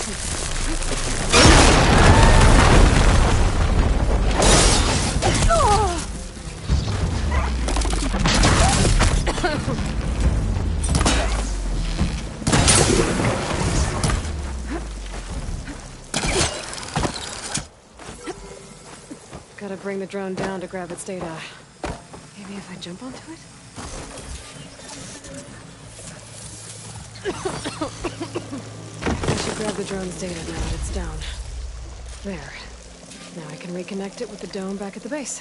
Gotta bring the drone down to grab its data. Maybe if I jump onto it? I should grab the drone's data now that it's down. There. Now I can reconnect it with the dome back at the base.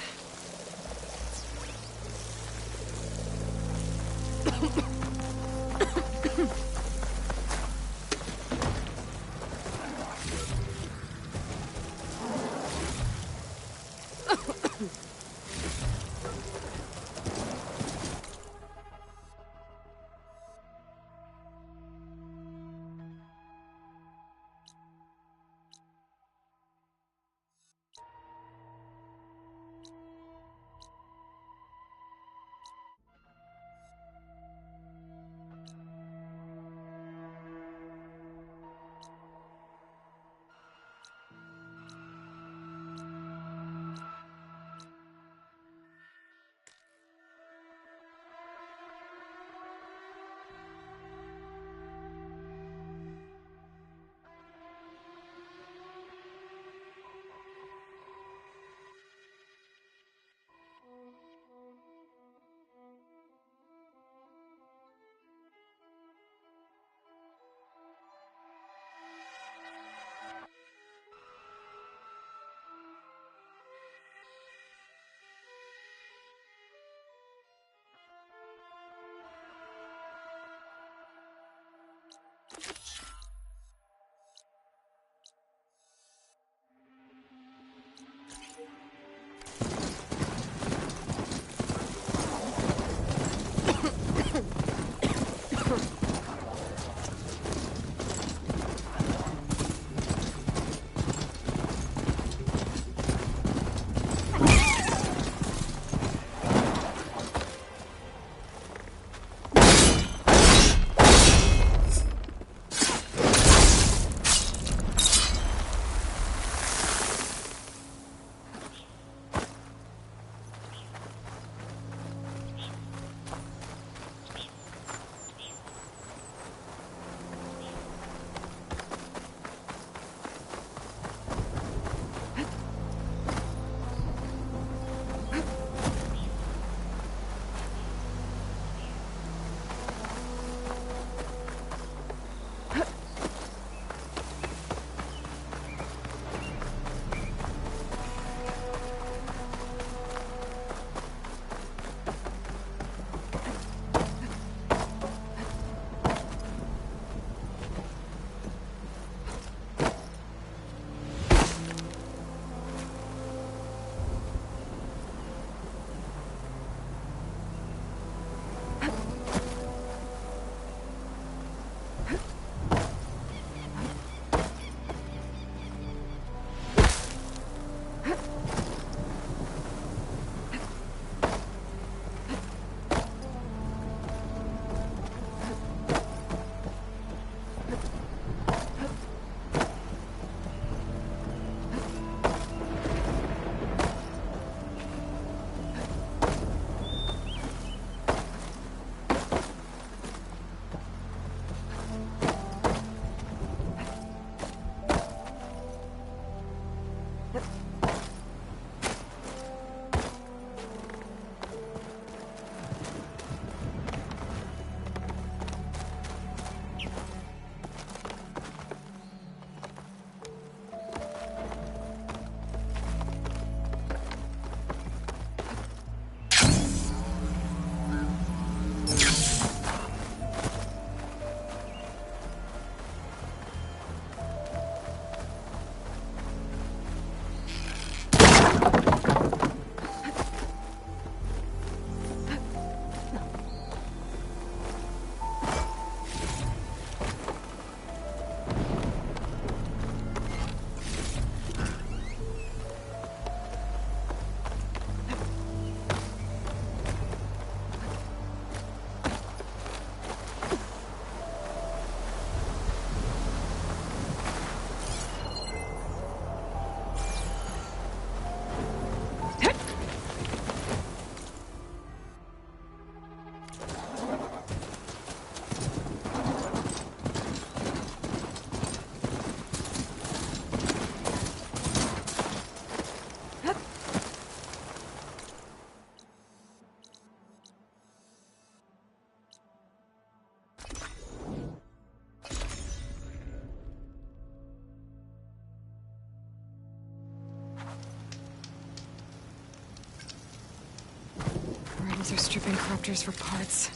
They're stripping corruptors for parts.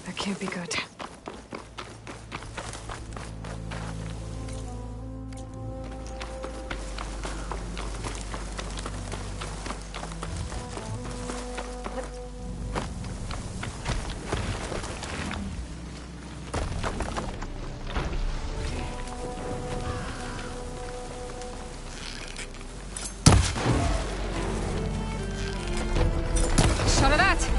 That can't be good. Shut it out!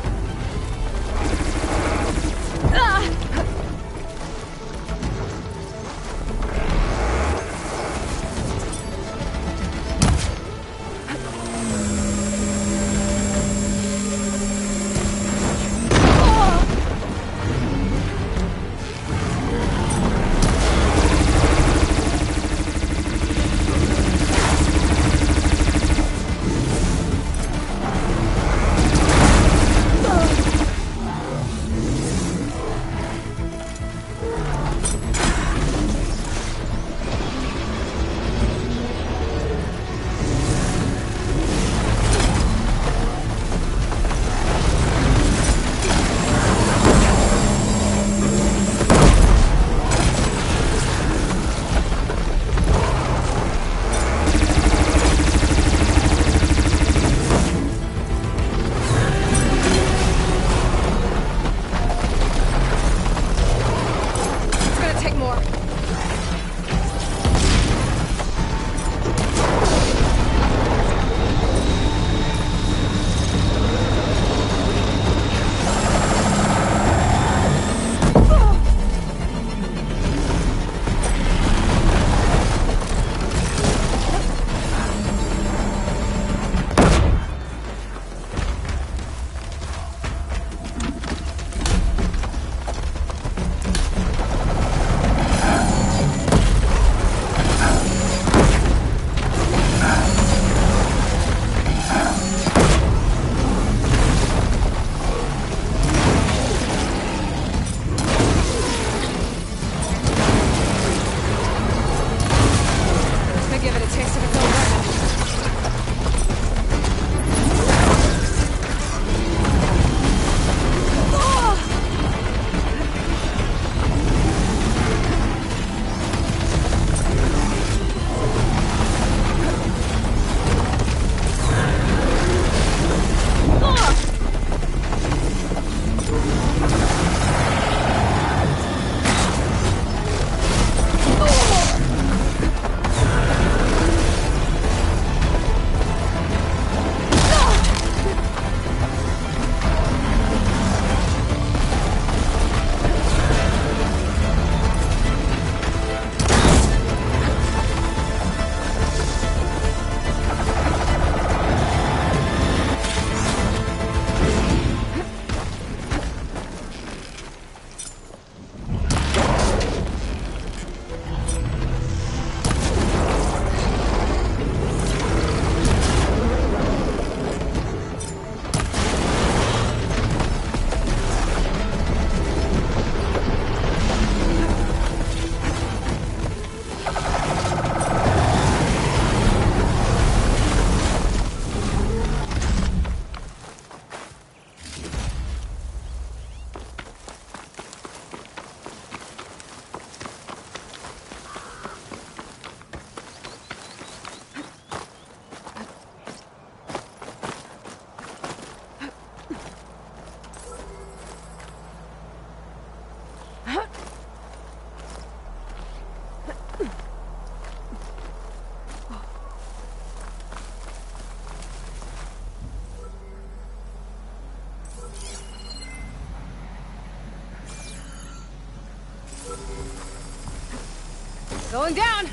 Going down!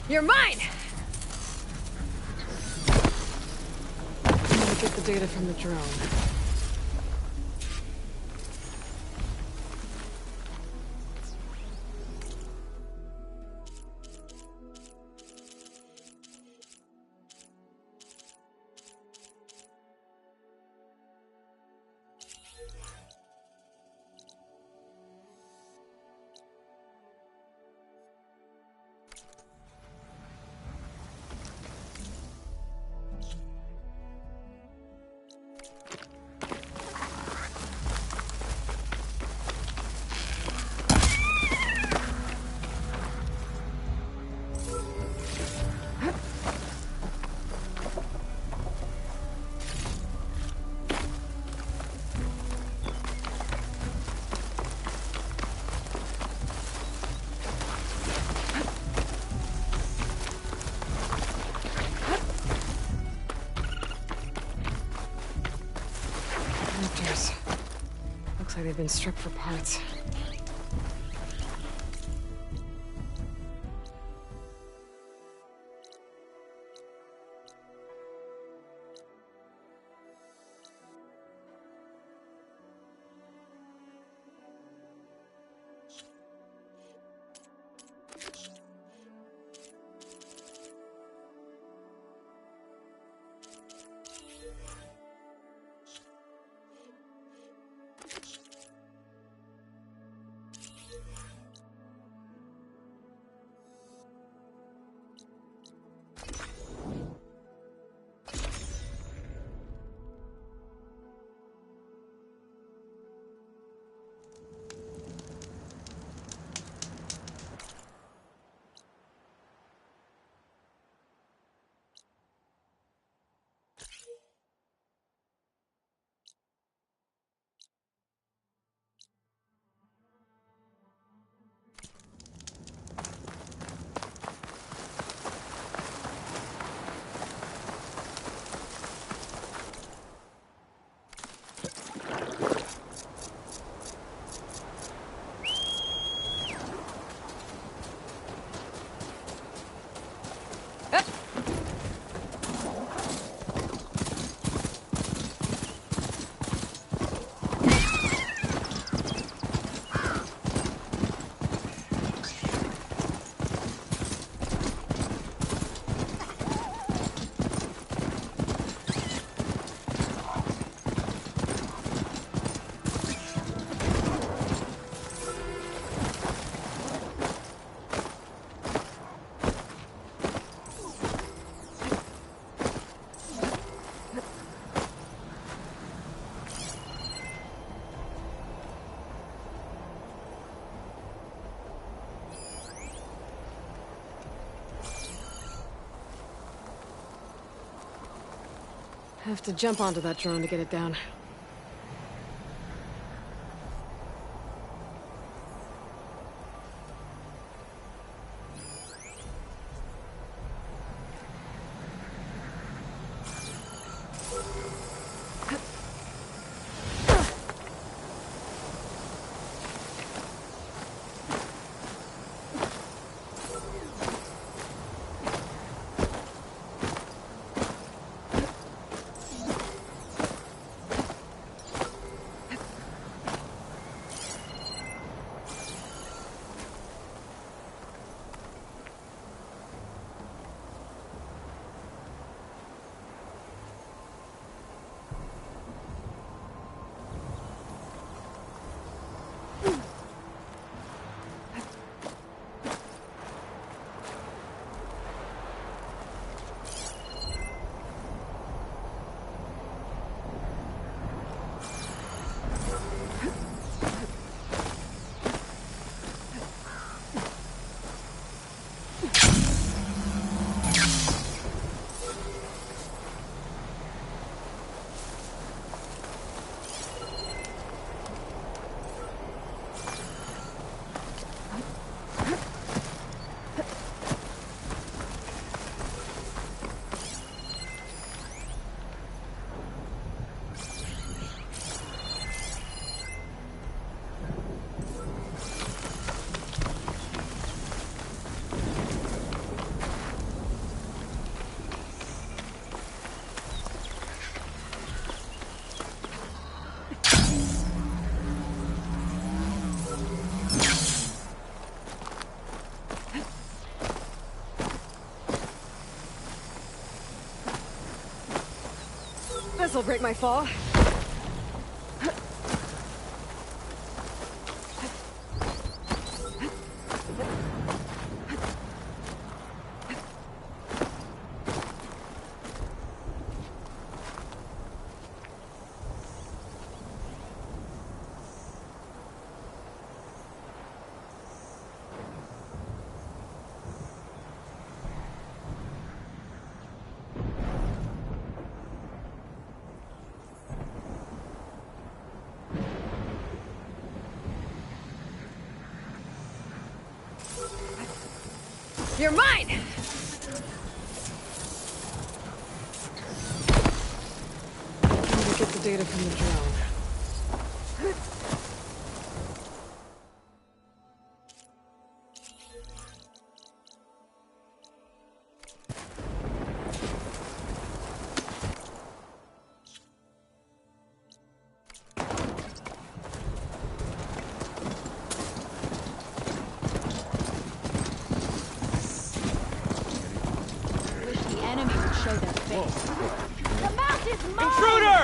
You're mine! I'm gonna get the data from the drone. they've been stripped for parts. Have to jump onto that drone to get it down. This'll break my fall. You're mine! Need to get the data from the drone. show their face. The mount is mine! Intruder!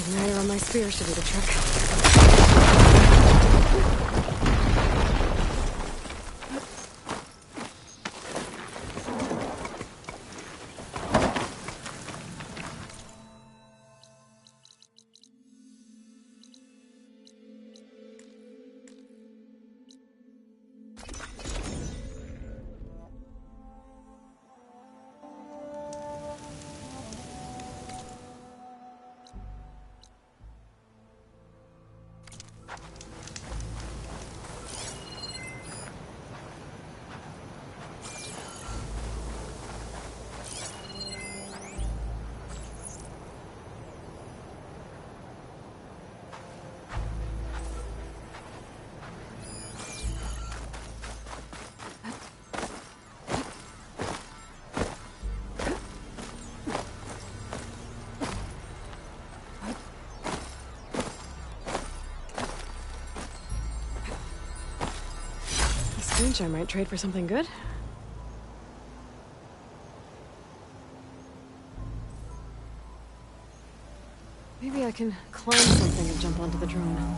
Igniter on my spear should do the trick. Cinch I might trade for something good. Maybe I can climb something and jump onto the drone.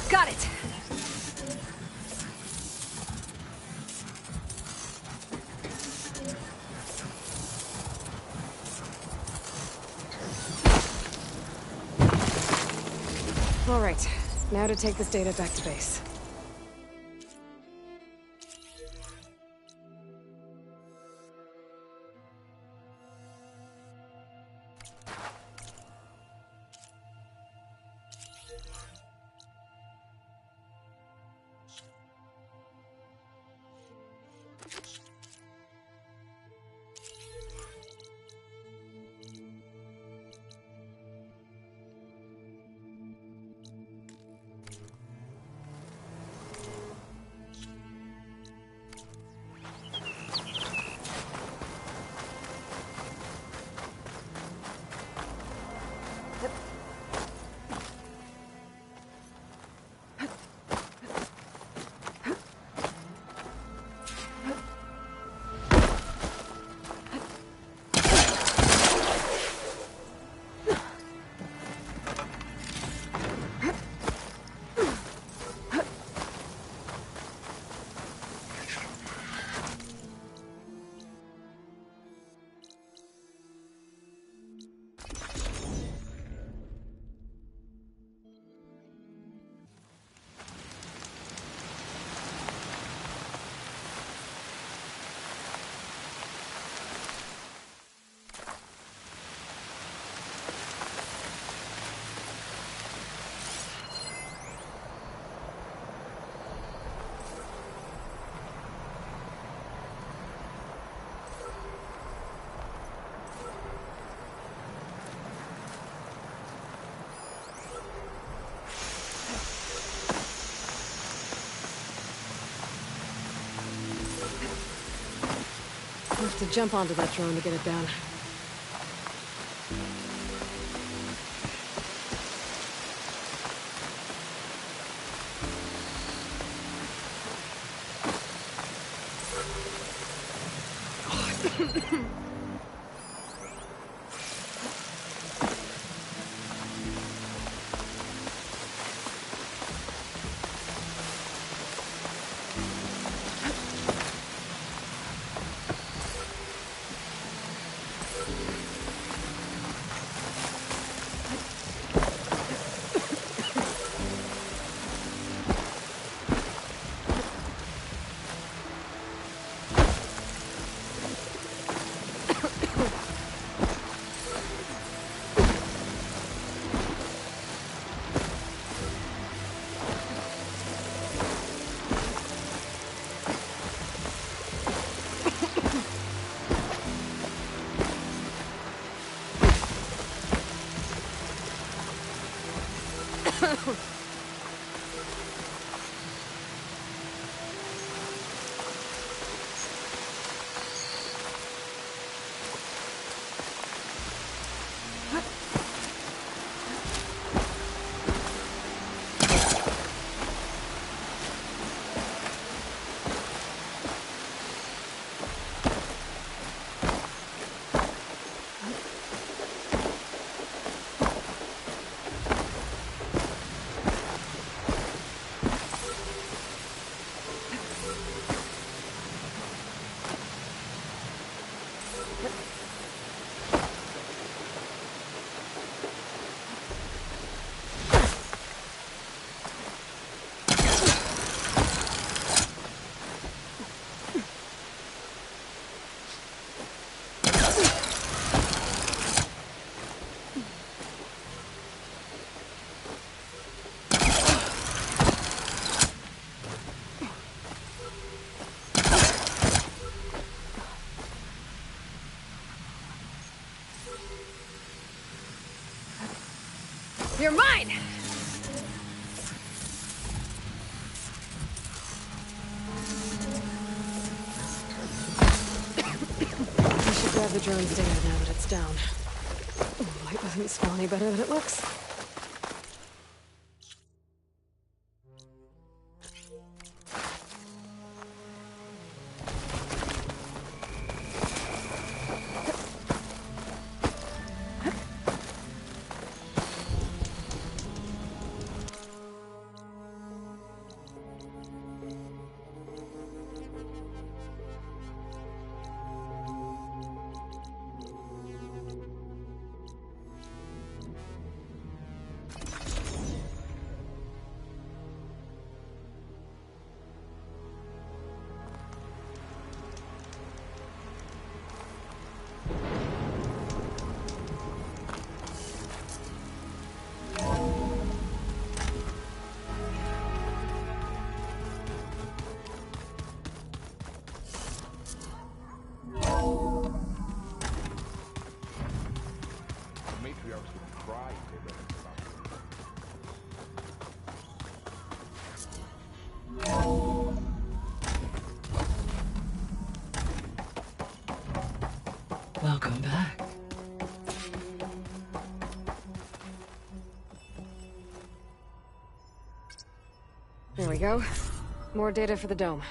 Got it! All right, now to take this data back to base. have to jump onto that drone to get it down. You're mine! I should grab the drone's data now that it's down. Light doesn't smell any better than it looks. Welcome back. There we go. More data for the dome.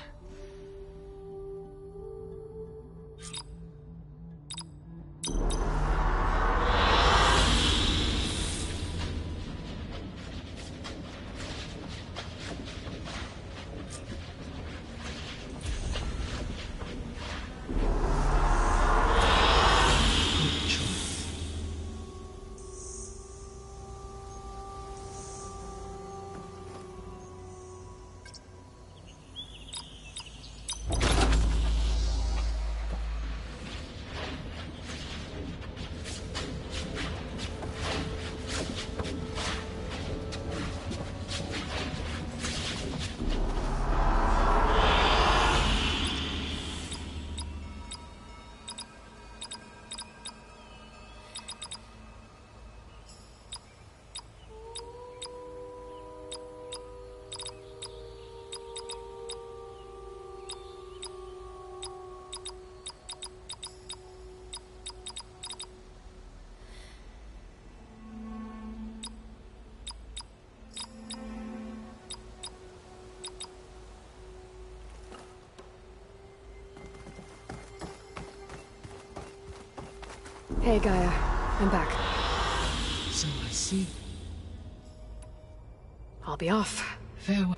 Hey, Gaia. I'm back. So I see. I'll be off. Farewell.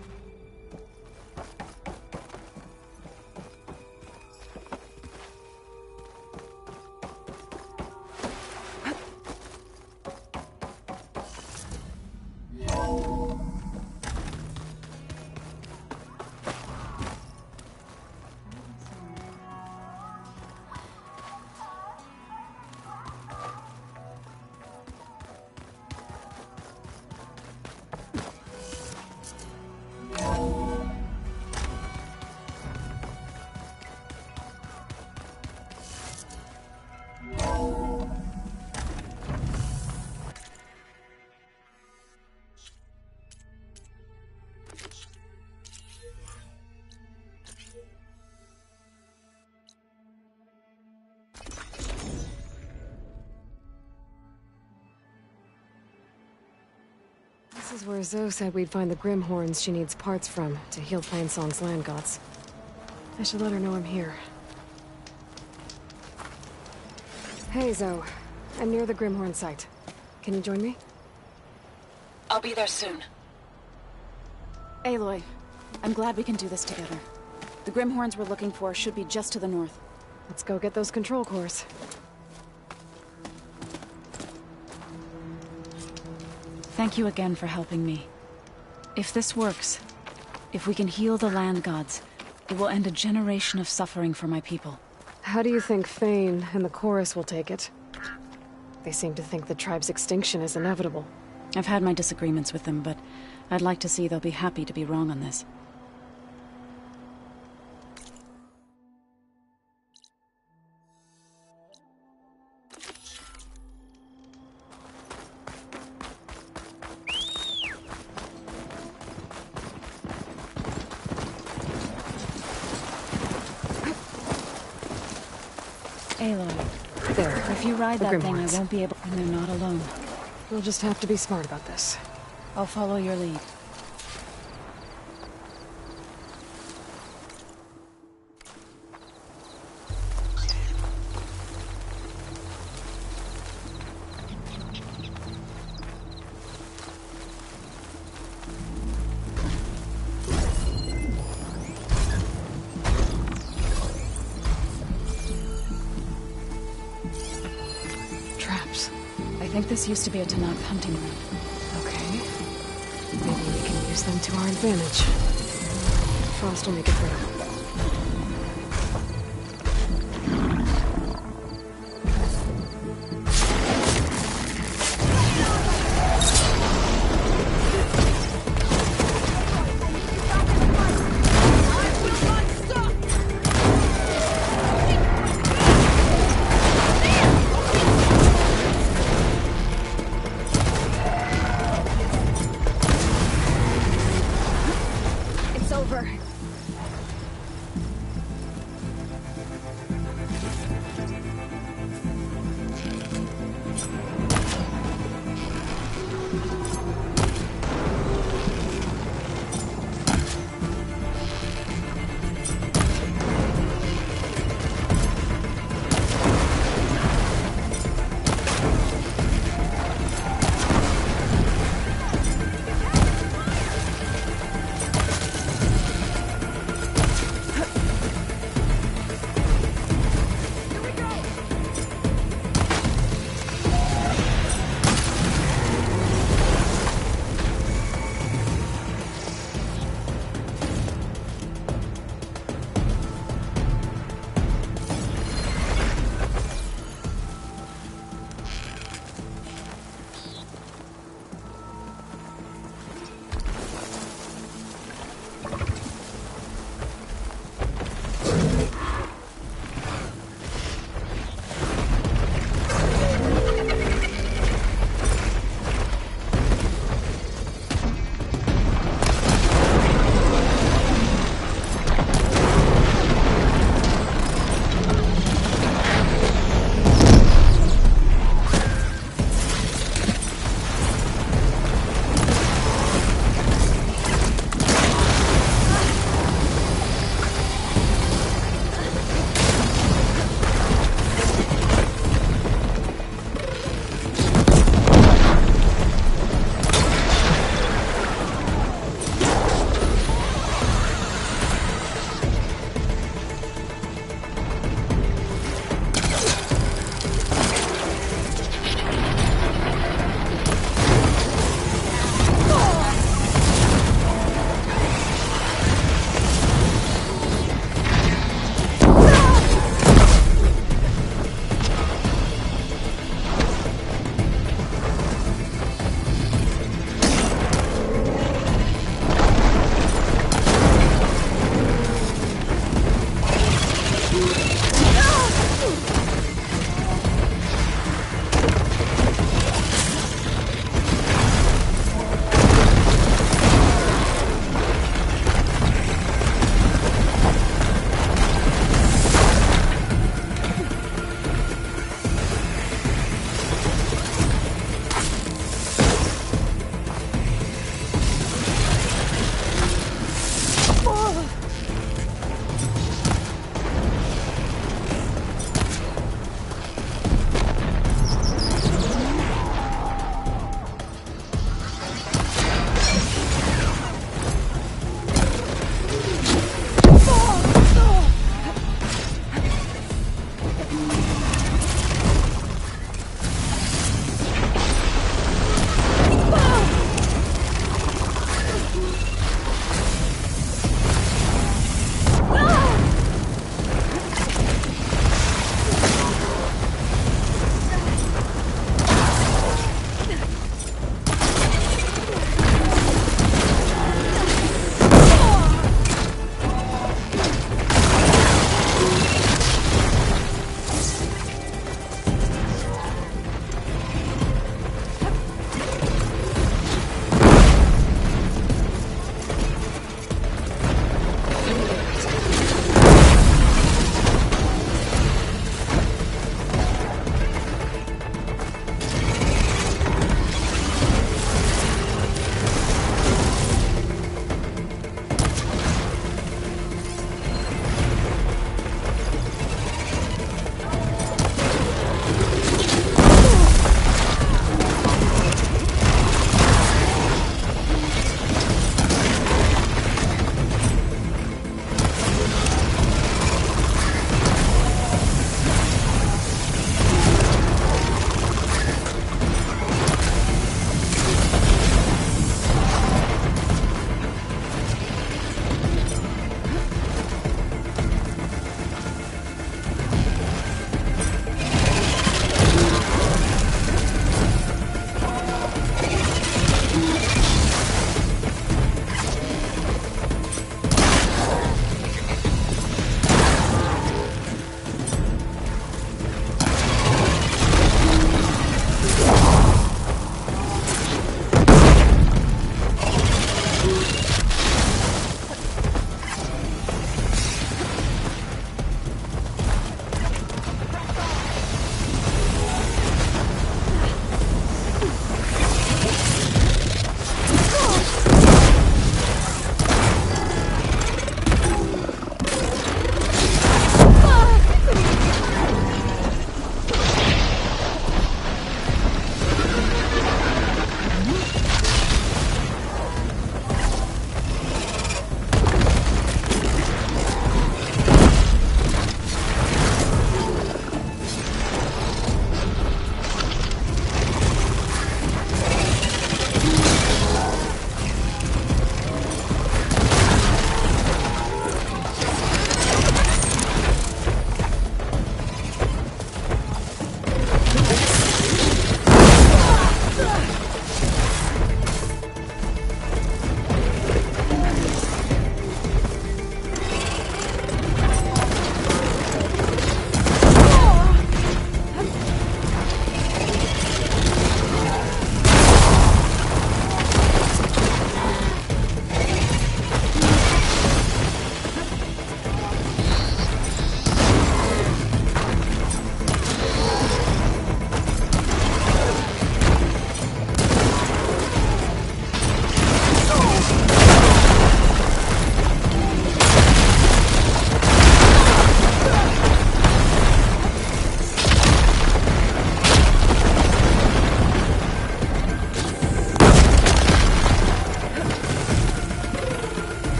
This is where Zoe said we'd find the Grimhorns she needs parts from to heal Plainsong's land gods. I should let her know I'm here. Hey, Zoe. I'm near the Grimhorn site. Can you join me? I'll be there soon. Aloy, I'm glad we can do this together. The Grimhorns we're looking for should be just to the north. Let's go get those control cores. Thank you again for helping me. If this works, if we can heal the land gods, it will end a generation of suffering for my people. How do you think Fane and the Chorus will take it? They seem to think the tribe's extinction is inevitable. I've had my disagreements with them, but I'd like to see they'll be happy to be wrong on this. Aloy, There. if you ride The that thing, I Grimhorns. won't be able... And they're not alone. We'll just have to be smart about this. I'll follow your lead. Traps. I think this used to be a Tanakh hunting ground. Okay. Maybe we can use them to our advantage. Frost will make it through.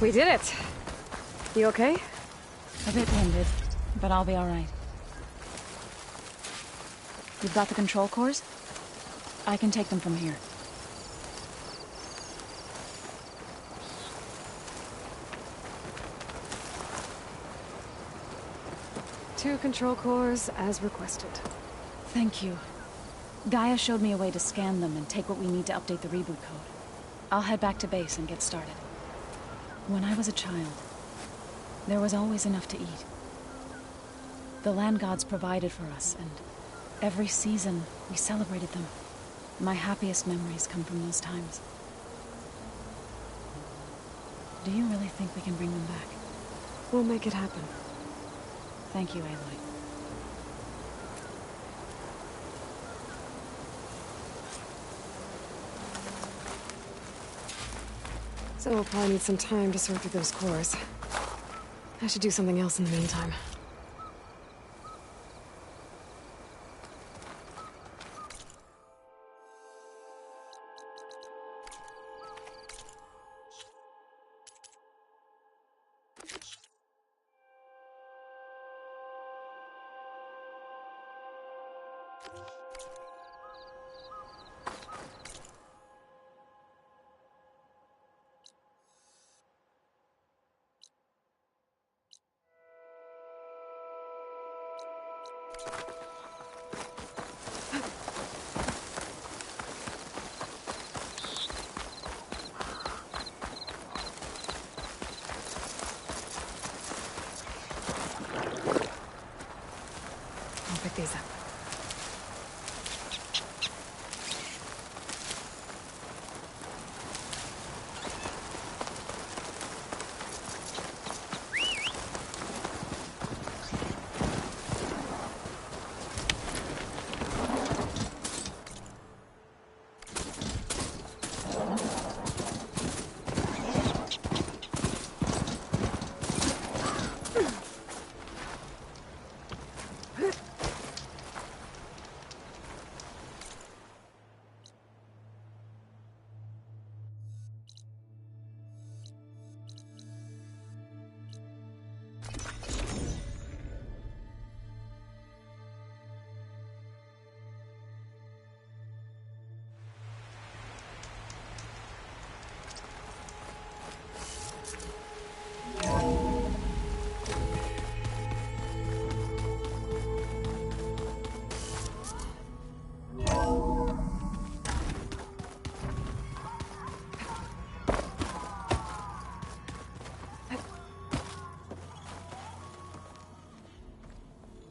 We did it! You okay? A bit winded, but I'll be alright. You've got the control cores? I can take them from here. Two control cores, as requested. Thank you. Gaia showed me a way to scan them and take what we need to update the reboot code. I'll head back to base and get started. When I was a child, there was always enough to eat. The land gods provided for us, and every season we celebrated them. My happiest memories come from those times. Do you really think we can bring them back? We'll make it happen. Thank you, Aloy. So we'll probably need some time to sort through those cores. I should do something else in the meantime. I'll pick these up.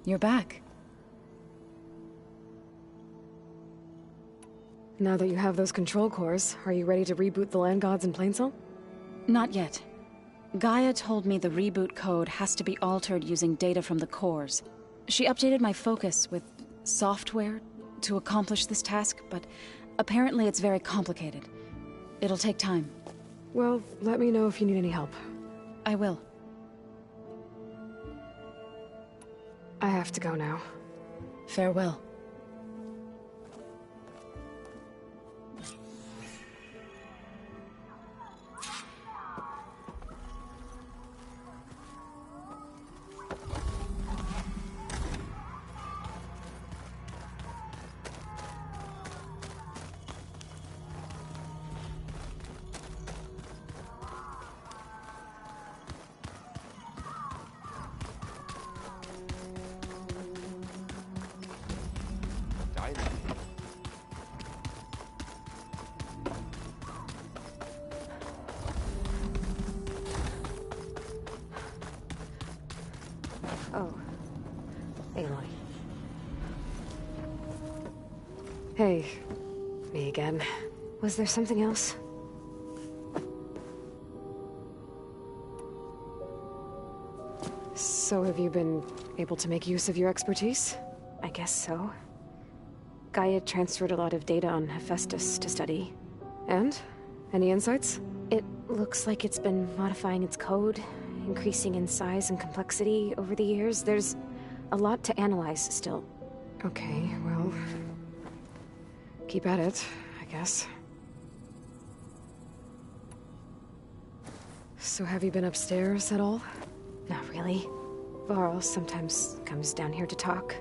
You're back. Now that you have those control cores, are you ready to reboot the land gods in Plainsong? Not yet. Gaia told me the reboot code has to be altered using data from the cores. She updated my focus with software to accomplish this task, but apparently it's very complicated. It'll take time. Well, let me know if you need any help. I will. I have to go now. Farewell. Oh. Aloy. Hey. Me again. Was there something else? So have you been able to make use of your expertise? I guess so. Gaia transferred a lot of data on Hephaestus to study. And? Any insights? It looks like it's been modifying its code, increasing in size and complexity over the years. There's a lot to analyze still. Okay, well... keep at it, I guess. So have you been upstairs at all? Not really. Varl sometimes comes down here to talk.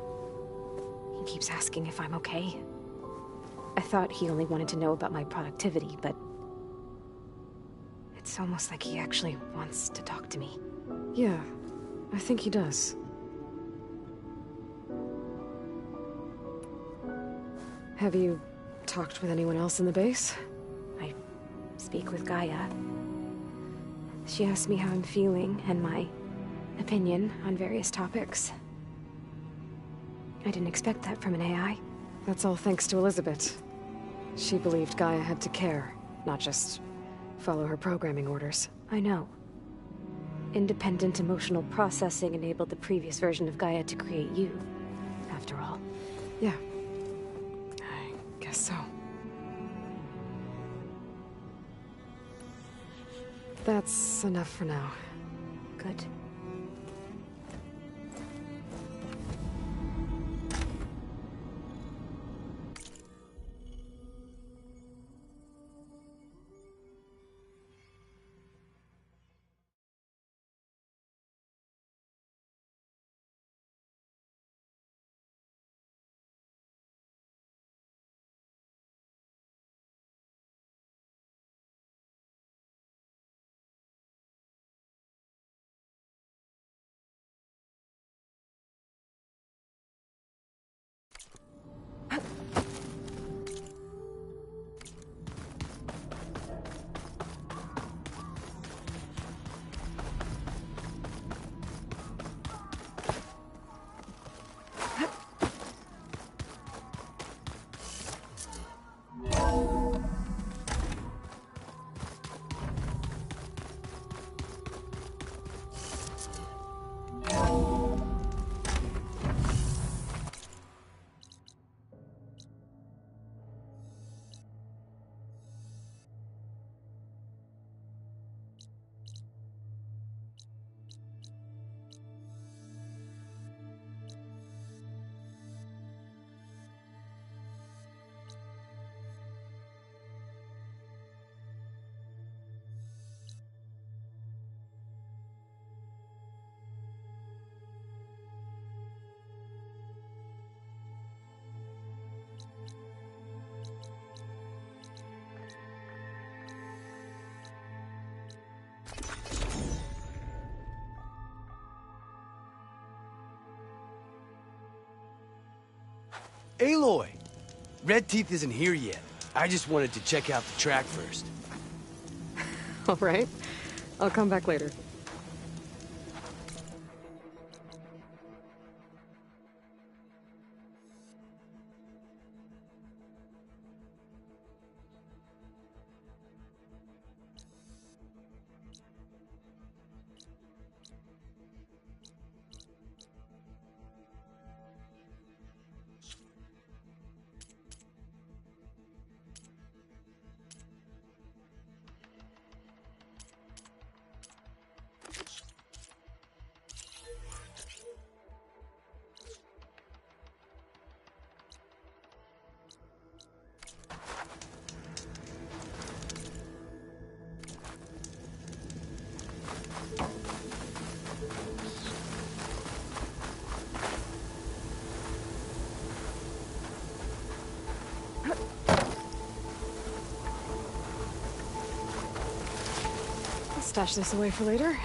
He keeps asking if I'm okay. I thought he only wanted to know about my productivity, but... it's almost like he actually wants to talk to me. Yeah, I think he does. Have you talked with anyone else in the base? I speak with Gaia. She asked me how I'm feeling and my opinion on various topics. I didn't expect that from an AI. That's all thanks to Elizabeth. She believed Gaia had to care, not just follow her programming orders. I know. Independent emotional processing enabled the previous version of Gaia to create you, after all. Yeah. I guess so. That's enough for now. Good. Aloy! Red Teeth isn't here yet. I just wanted to check out the track first. All right. I'll come back later. Stash this away for later.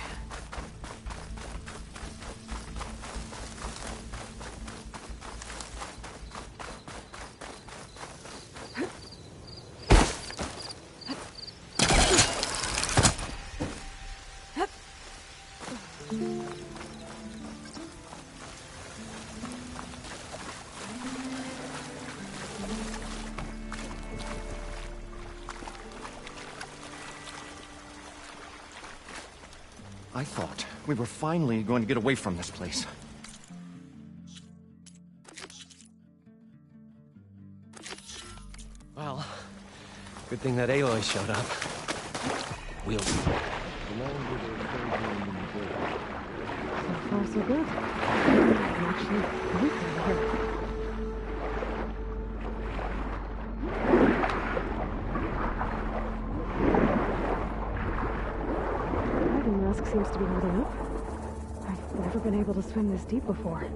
I thought we were finally going to get away from this place. Well, good thing that Aloy showed up. We'll So far, so good. I'm actually waiting here. mask seems to be holding up. I've never been able to swim this deep before.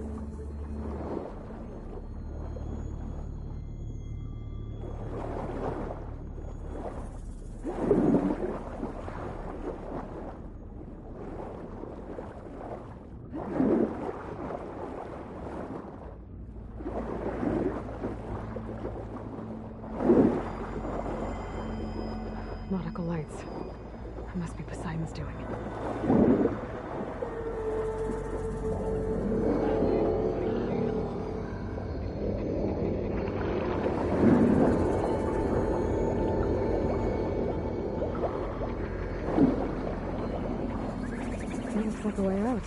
Nautical lights. That must be Poseidon's doing. Looks like a way out.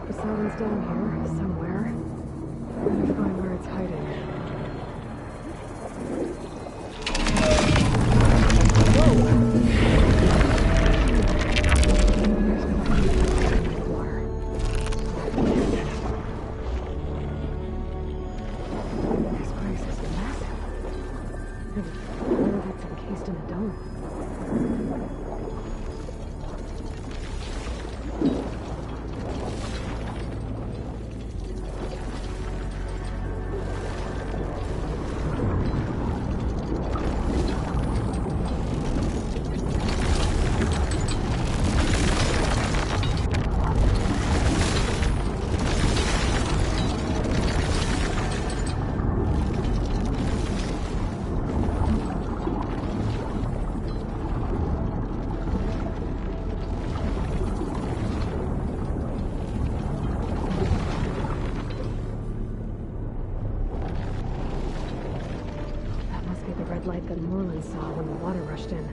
Poseidon's down here, somewhere. Let me find where it's hiding. Light that Moreland saw when the water rushed in.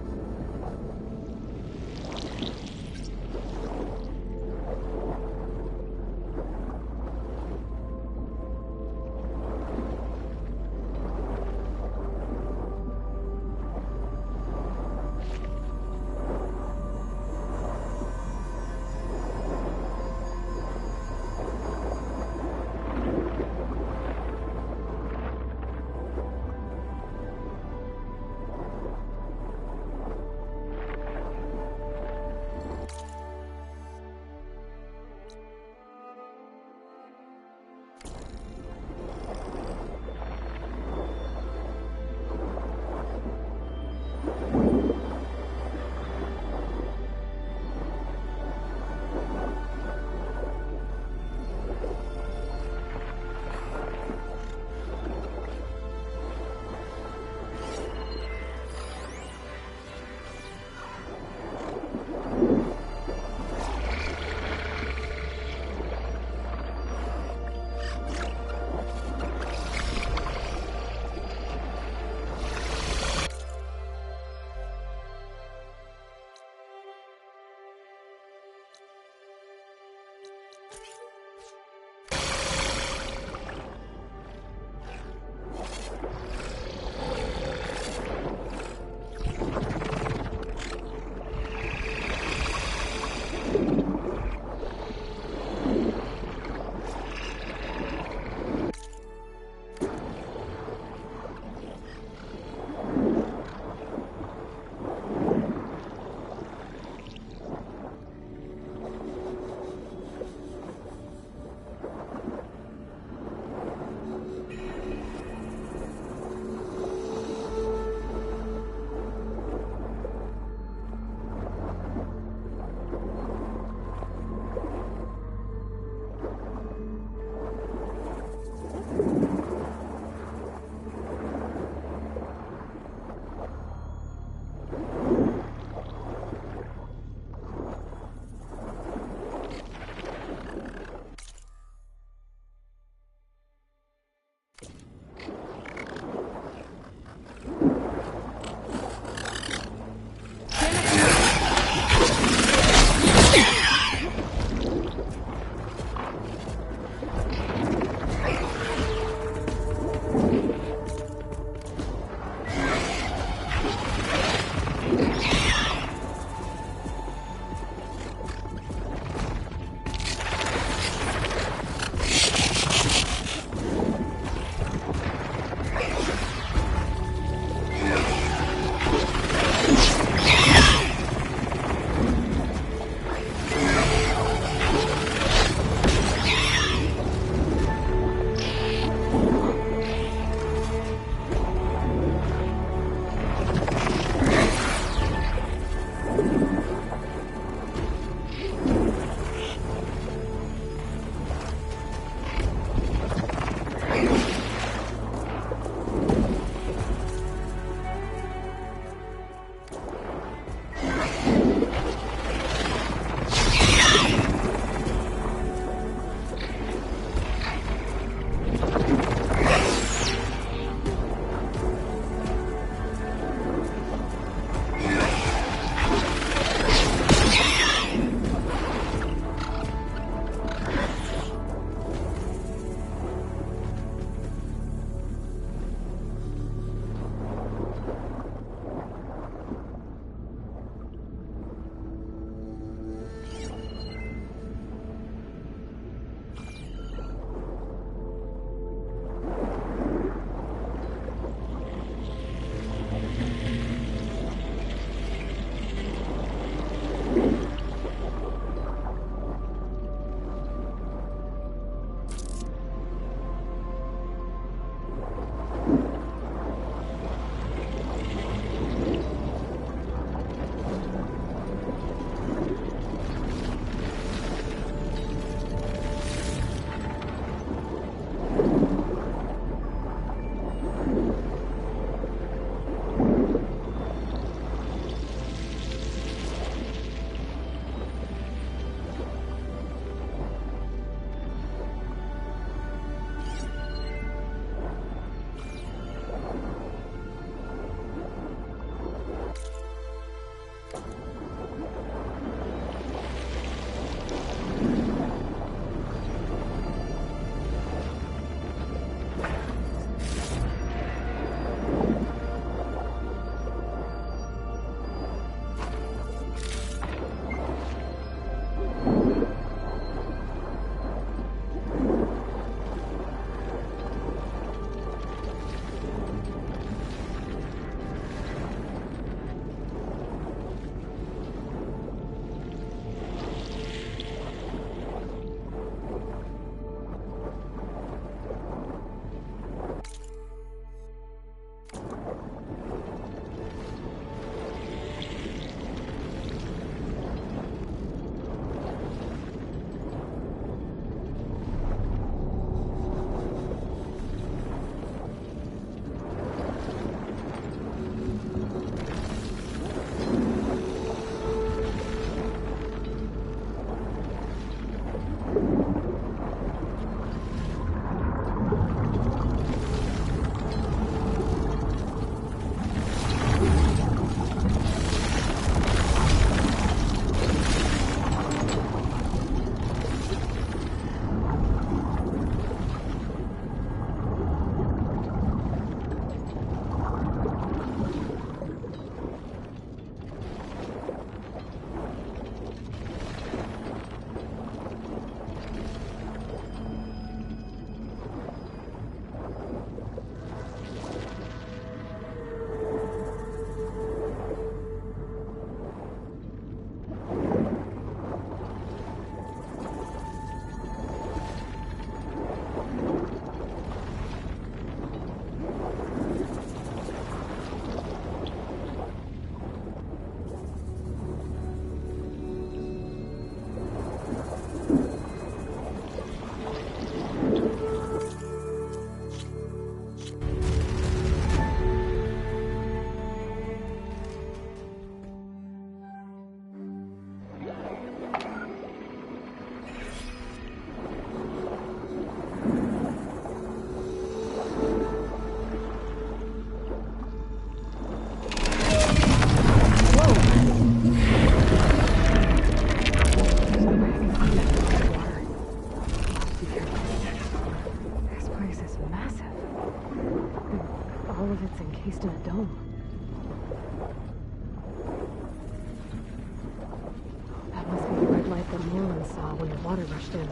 when the water rushed in.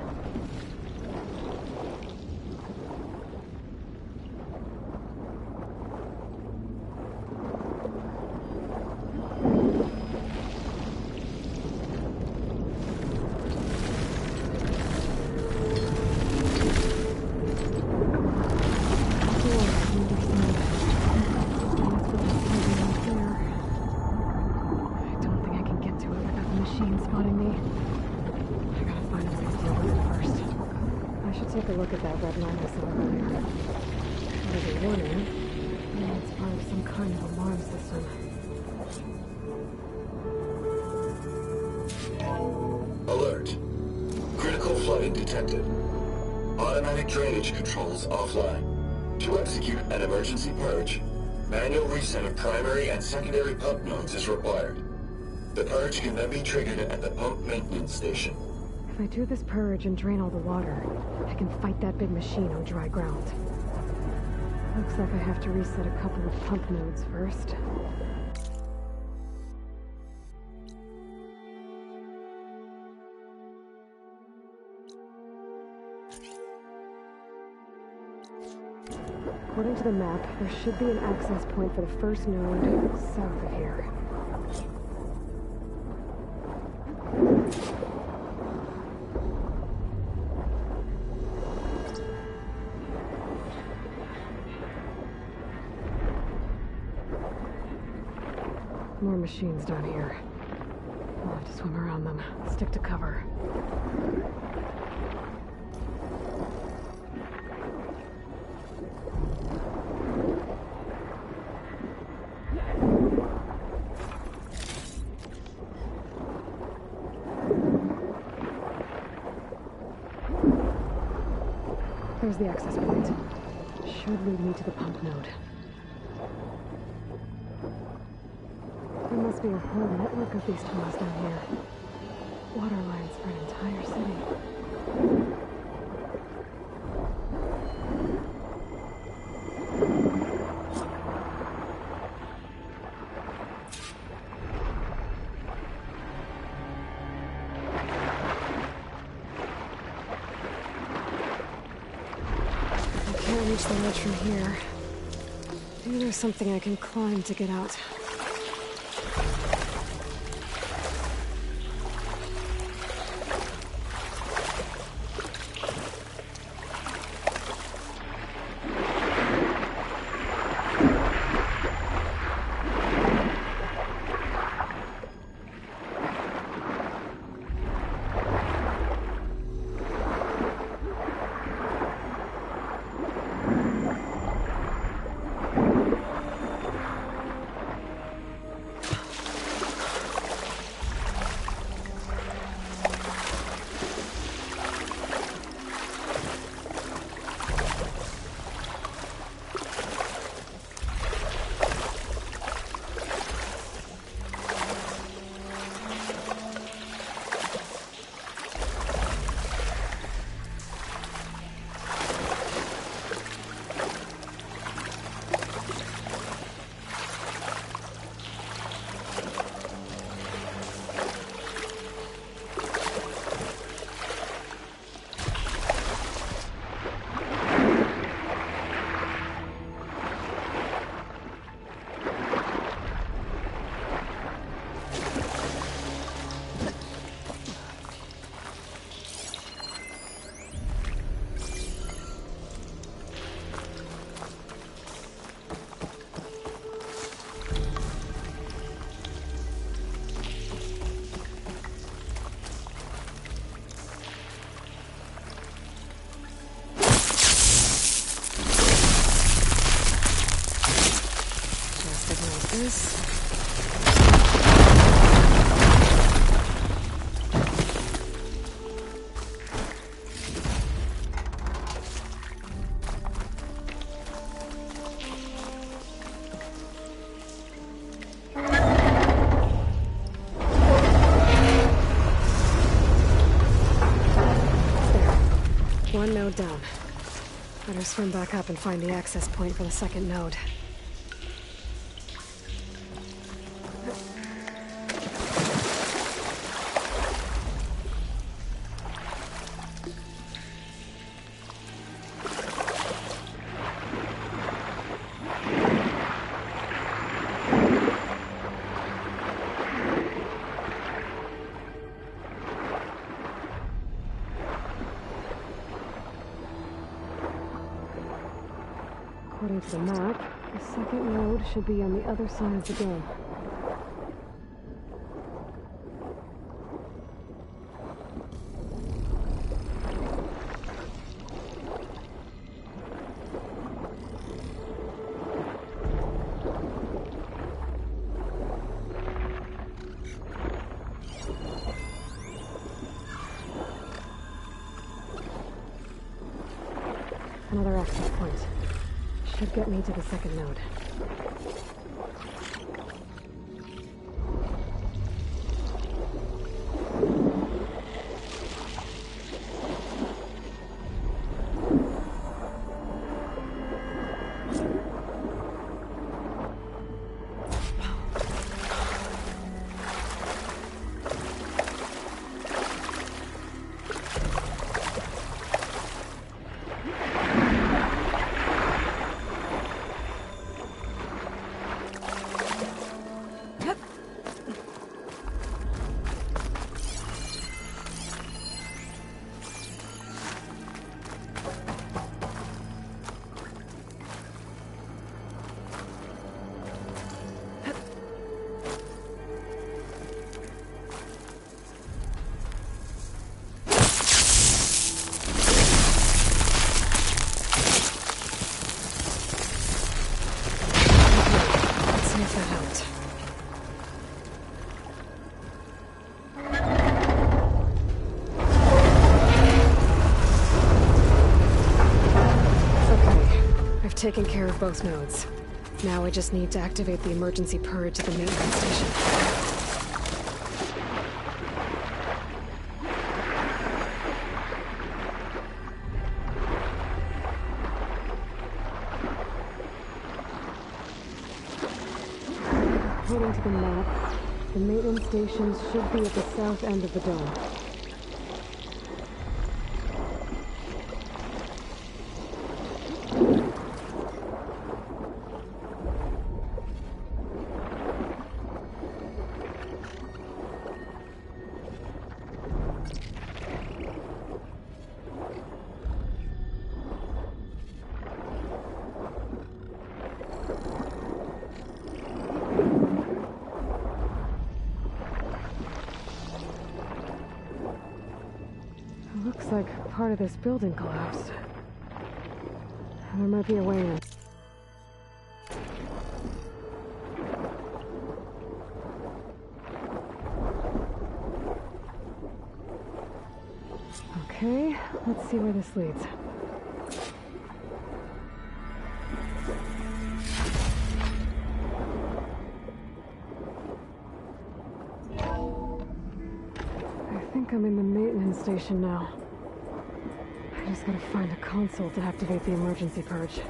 Take a look at that red line I saw earlier. What is a warning? Maybe it's part of some kind of alarm system. Alert. Critical flooding detected. Automatic drainage controls offline. To execute an emergency purge, manual reset of primary and secondary pump nodes is required. The purge can then be triggered at the pump maintenance station. If I do this purge and drain all the water, I can fight that big machine on dry ground. Looks like I have to reset a couple of pump nodes first. According to the map, there should be an access point for the first node south of here. More machines down here. I'll have to swim around them. Stick to cover. There's the access point. Should lead me to the pump node. There must be a whole network of these tunnels down here. Water lines for an entire city. I can't reach the ledge from here. Maybe there's something I can climb to get out. This. One node down. Better swim back up and find the access point for the second node. According to the map, the second node should be on the other side of the dome. Another access point. Should get me to the second node. Taken care of both nodes. Now I just need to activate the emergency purge at the maintenance station. According to the map, the maintenance stations should be at the south end of the dome. Looks like part of this building collapsed. There might be a way in. Okay, let's see where this leads. I think I'm in the maintenance station now. I just gotta find a console to activate the emergency purge.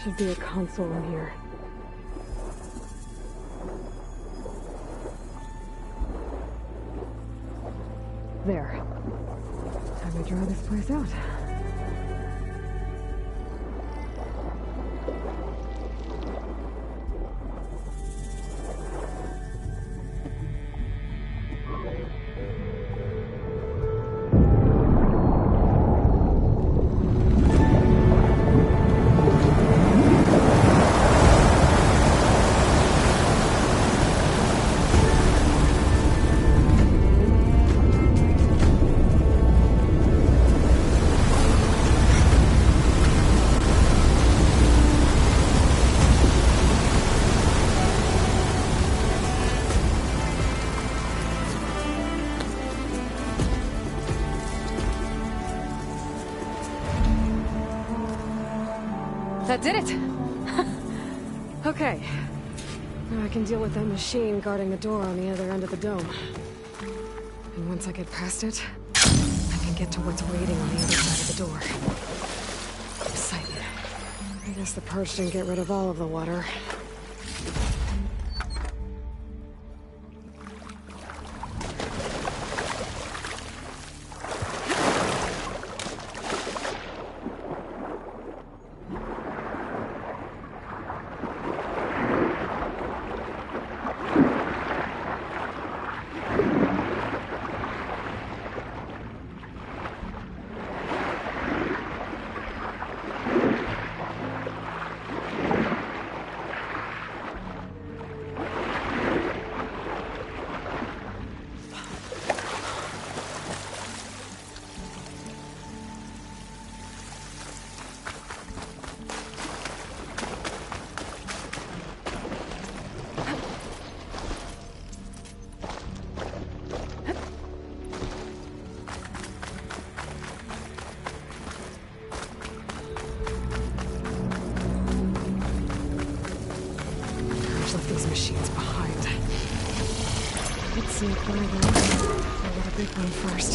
Should be a console in here. There. Time to draw this place out. That did it! Okay. Now I can deal with that machine guarding the door on the other end of the dome. And once I get past it, I can get to what's waiting on the other side of the door. Exciting. I guess the purge didn't get rid of all of the water. Left these machines behind. Let's see if one of them. I'll get a big one first.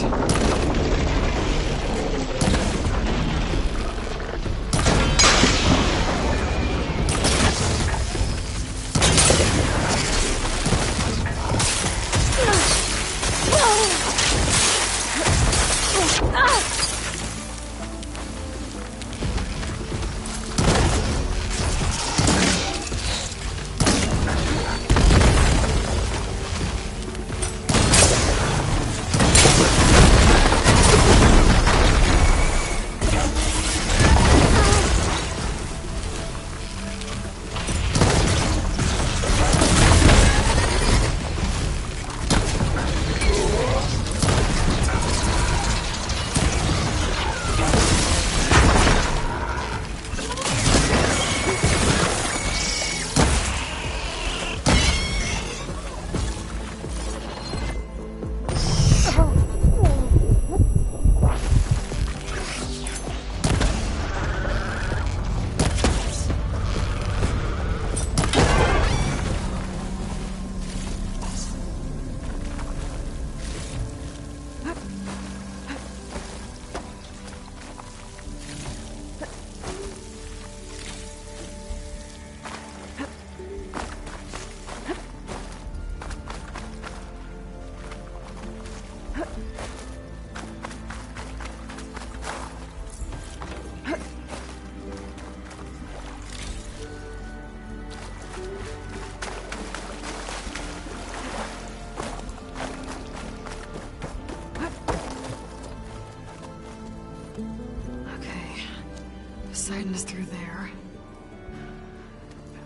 Poseidon is through there.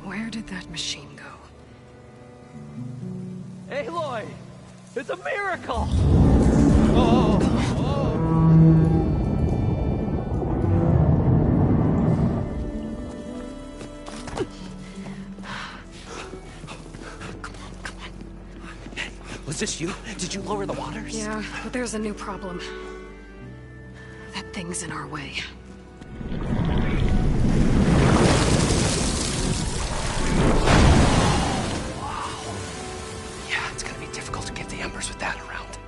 Where did that machine go? Aloy! It's a miracle! Was this you? Did you lower the waters? Yeah, but there's a new problem. That thing's in our way. With that around.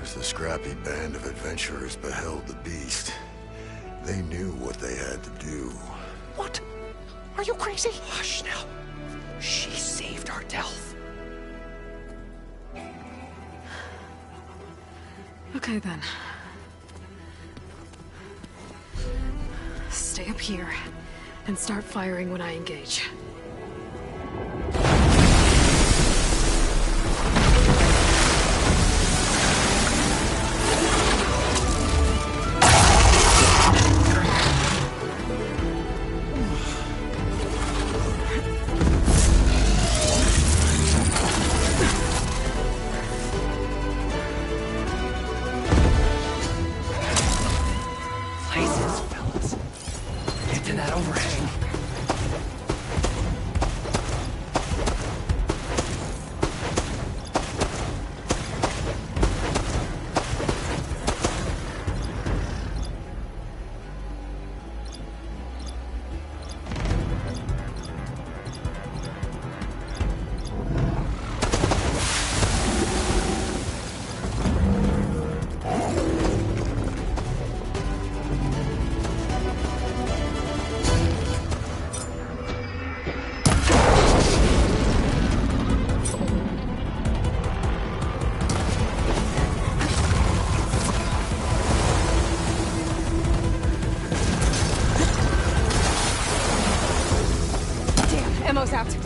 As the scrappy band of adventurers beheld the beast, they knew what they had to do. What? Are you crazy? Hush now. She saved our Delph. Okay then. Stay up here and start firing when I engage. Places, fellas. Get to that overhang. Ammo's out.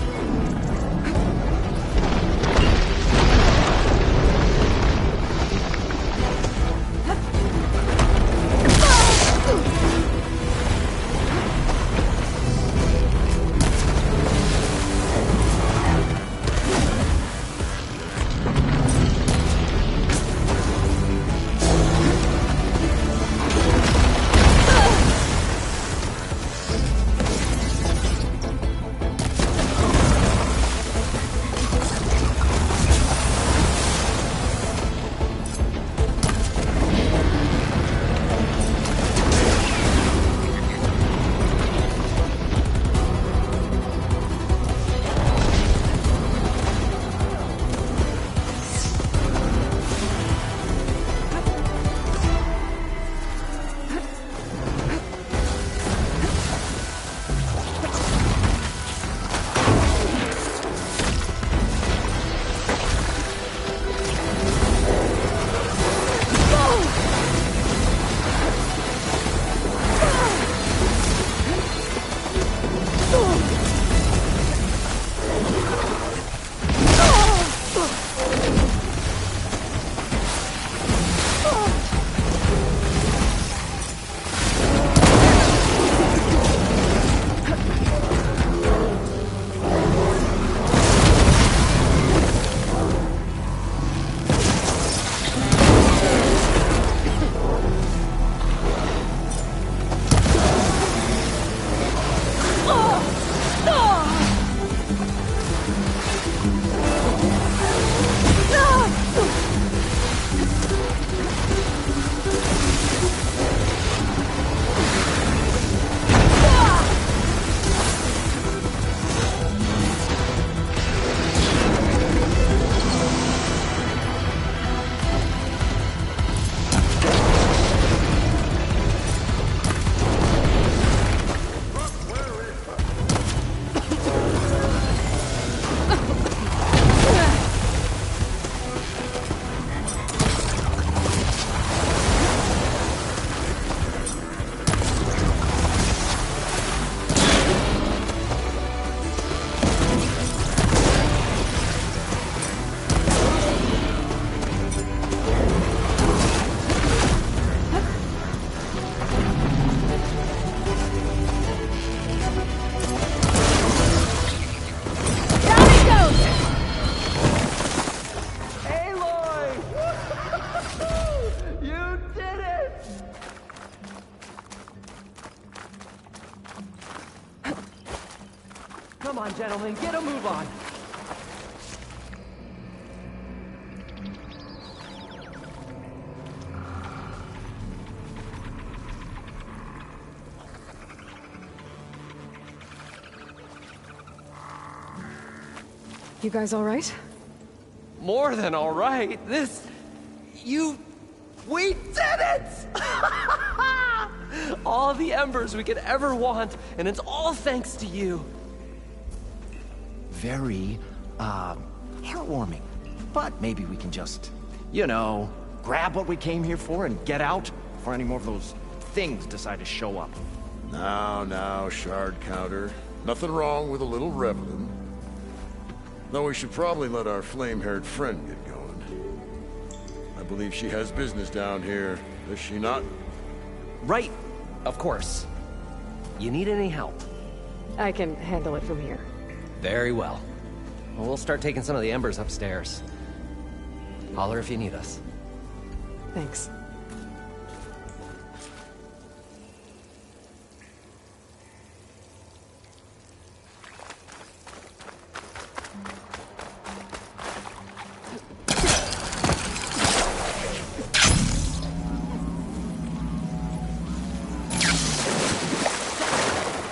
Come on, gentlemen, get a move on. You guys all right? More than all right. We did it! All the embers we could ever want, and it's all thanks to you. Very, heartwarming. But maybe we can just, you know, grab what we came here for and get out before any more of those things decide to show up. Now, shard counter. Nothing wrong with a little reveling. Though we should probably let our flame-haired friend get going. I believe she has business down here, does she not? Right, of course. You need any help? I can handle it from here. Very well. Well, we'll start taking some of the embers upstairs. Holler if you need us. Thanks.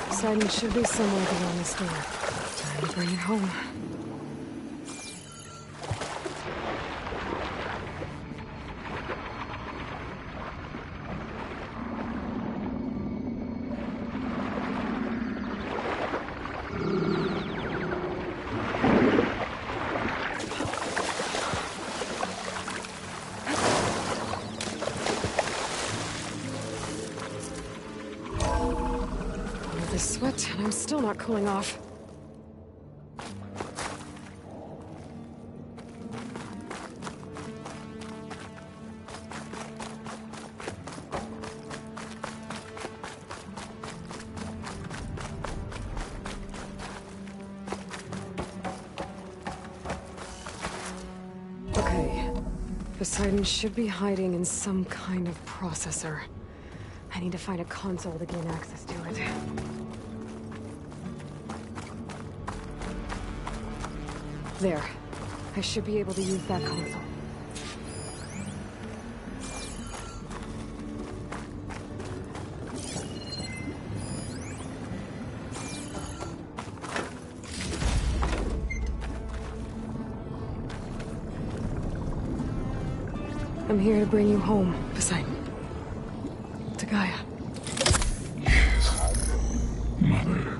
Poseidon should be somewhere beyond this door. Time to bring it home. Sweat, and I'm still not cooling off. Poseidon should be hiding in some kind of processor. I need to find a console to gain access to it. There. I should be able to use that console. I'm here to bring you home, Poseidon. To Gaia. Mother.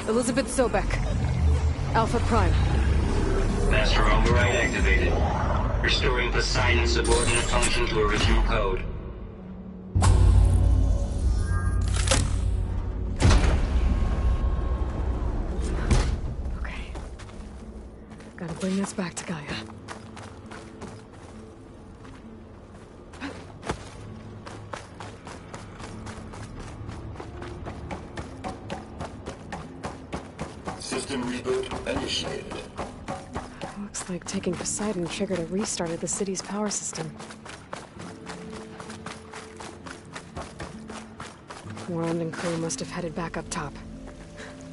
Elizabeth Sobek. Alpha Prime. Master override activated. Restoring Poseidon's subordinate function to original code. Okay. Gotta bring this back to Gaia. System reboot initiated. Looks like taking Poseidon triggered a restart of the city's power system. Warren and crew must have headed back up top.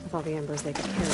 With all the embers they could carry.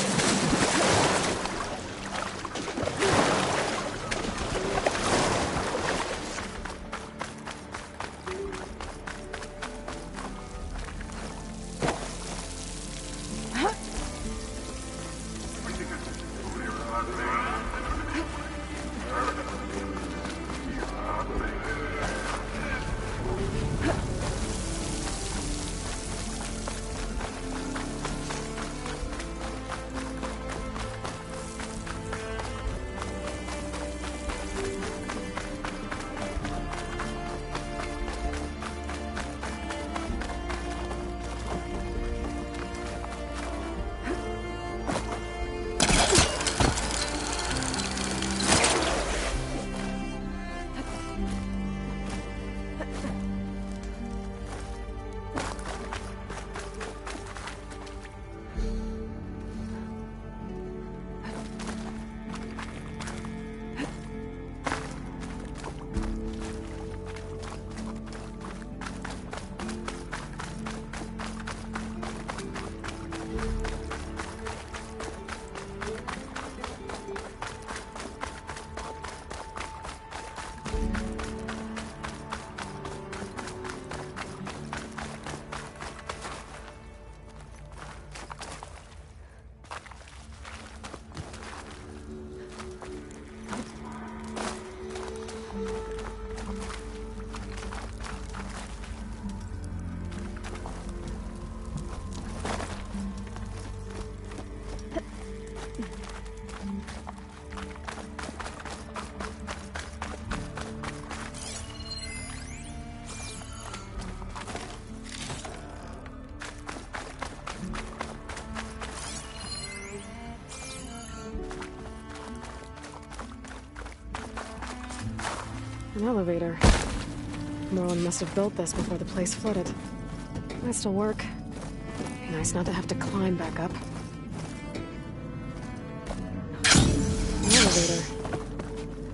An elevator. Merlin must have built this before the place flooded. Might still work. Be nice not to have to climb back up. An elevator.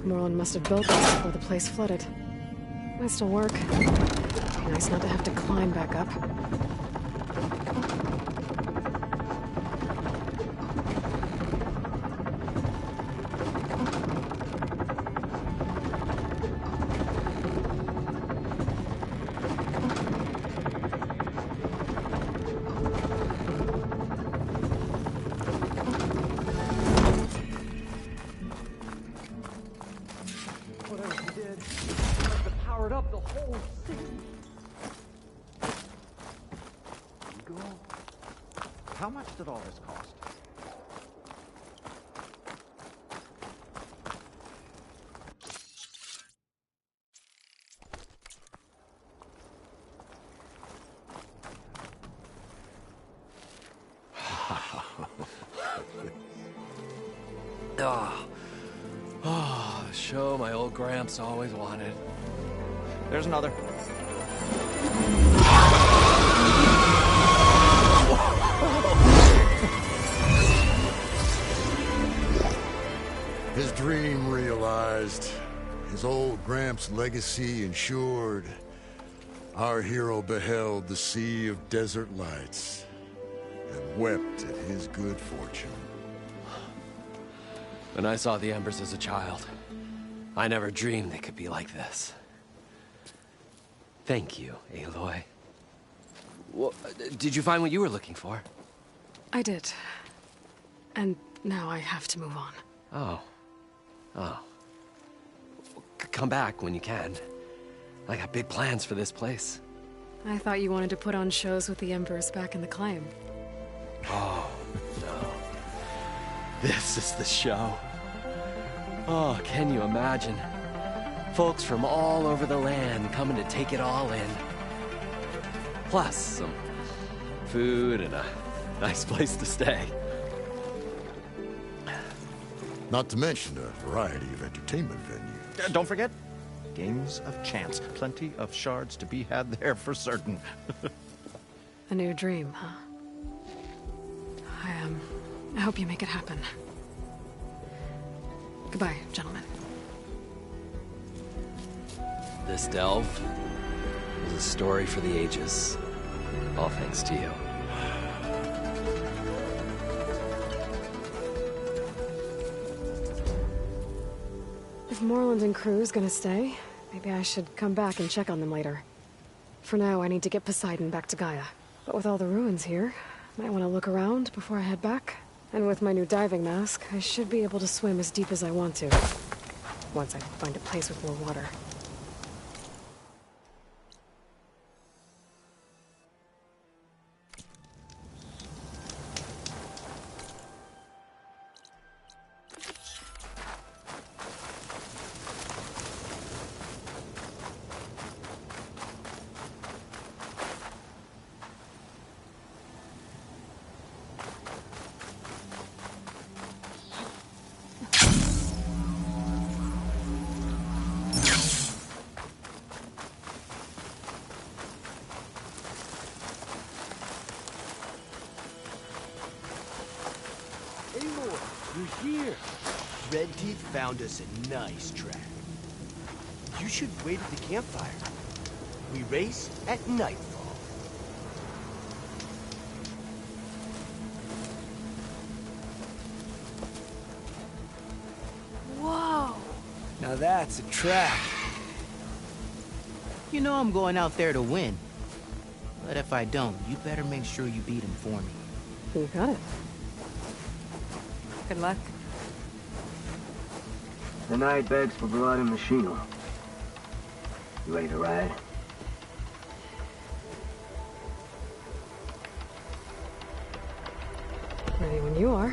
Merlin must have built this before the place flooded. Might still work. Be nice not to have to climb back up. How much did all this cost? The show my old Gramps always wanted. There's another. dream realized. His old Gramps' legacy ensured. Our hero beheld the sea of desert lights and wept at his good fortune. When I saw the Embers as a child, I never dreamed they could be like this. Thank you, Aloy. Well, did you find what you were looking for? I did. And now I have to move on. Oh. Oh. Come back when you can. I got big plans for this place. I thought you wanted to put on shows with the Embers back in the Claim. Oh, no. This is the show. Oh, can you imagine? Folks from all over the land coming to take it all in. Plus, some food and a nice place to stay. Not to mention a variety of entertainment venues. Don't forget, games of chance. Plenty of shards to be had there for certain. A new dream, huh? I hope you make it happen. Goodbye, gentlemen. This delve is a story for the ages. All thanks to you. If Moreland and crew's gonna stay, maybe I should come back and check on them later. For now, I need to get Poseidon back to Gaia. But with all the ruins here, might want to look around before I head back. And with my new diving mask, I should be able to swim as deep as I want to. Once I find a place with more water. You're here. Red Teeth found us a nice track. You should wait at the campfire. We race at nightfall. Whoa! Now that's a track. You know I'm going out there to win. But if I don't, you better make sure you beat him for me. You got it. Good luck. The night begs for blood and machino. You ready to ride? Ready when you are.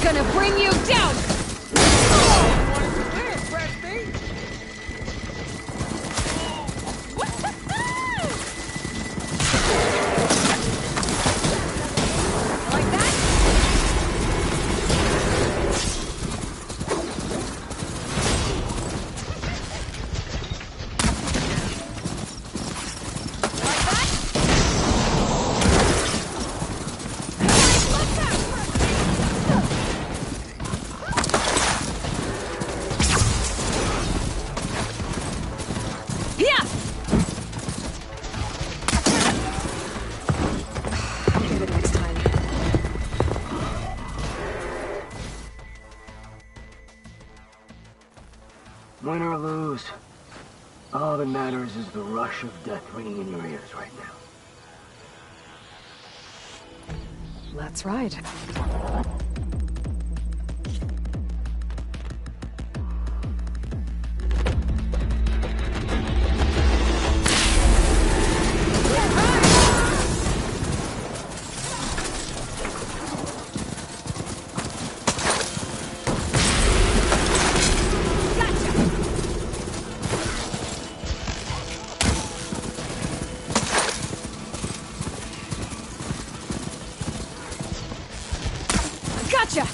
gonna bring you down! Win or lose, all that matters is the rush of death ringing in your ears right now. Let's ride. Gotcha!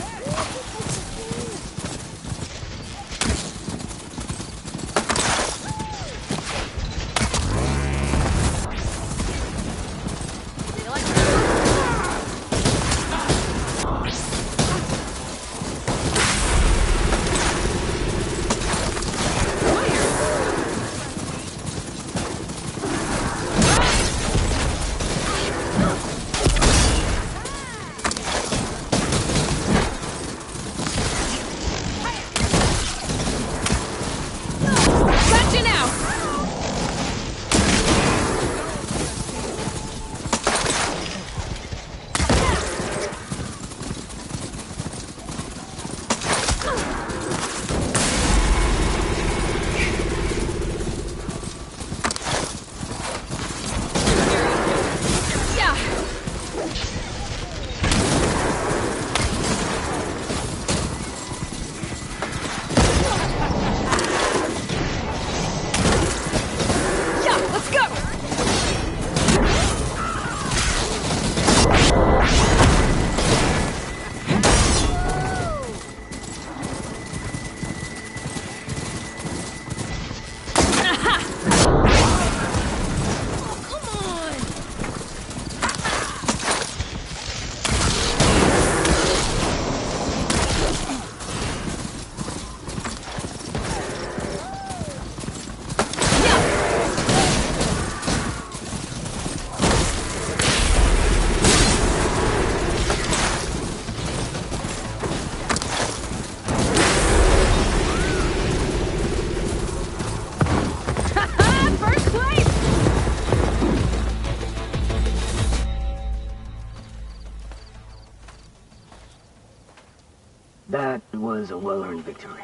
That was a well-earned victory.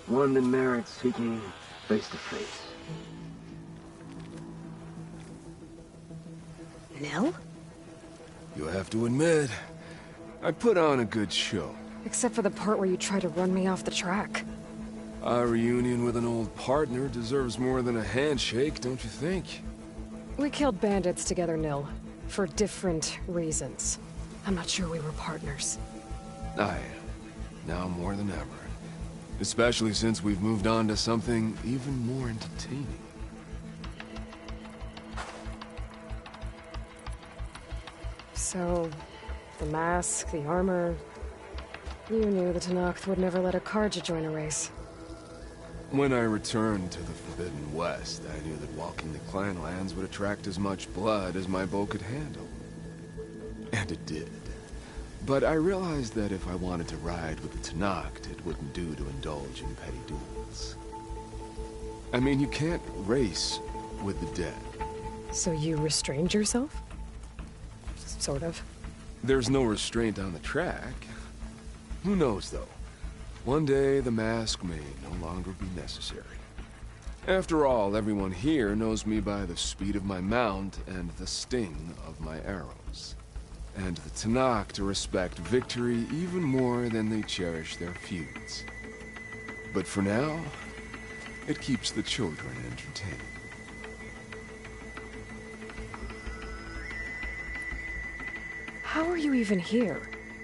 One that merits speaking face to face. Nell? You have to admit, I put on a good show. Except for the part where you try to run me off the track. A reunion with an old partner deserves more than a handshake, don't you think? We killed bandits together, Nil. For different reasons. I'm not sure we were partners. I am. Now more than ever. Especially since we've moved on to something even more entertaining. So, the mask, the armor... You knew the Tenakth would never let a Karja join a race. When I returned to the Forbidden West, I knew that walking the clan lands would attract as much blood as my bow could handle. And it did. But I realized that if I wanted to ride with the Tenakth, it wouldn't do to indulge in petty duels. I mean, you can't race with the dead. So you restrained yourself? Sort of. There's no restraint on the track. Who knows, though? One day, the mask may no longer be necessary. After all, everyone here knows me by the speed of my mount and the sting of my arrows. and the Tanakh to respect victory even more than they cherish their feuds. But for now, it keeps the children entertained. How are you even here?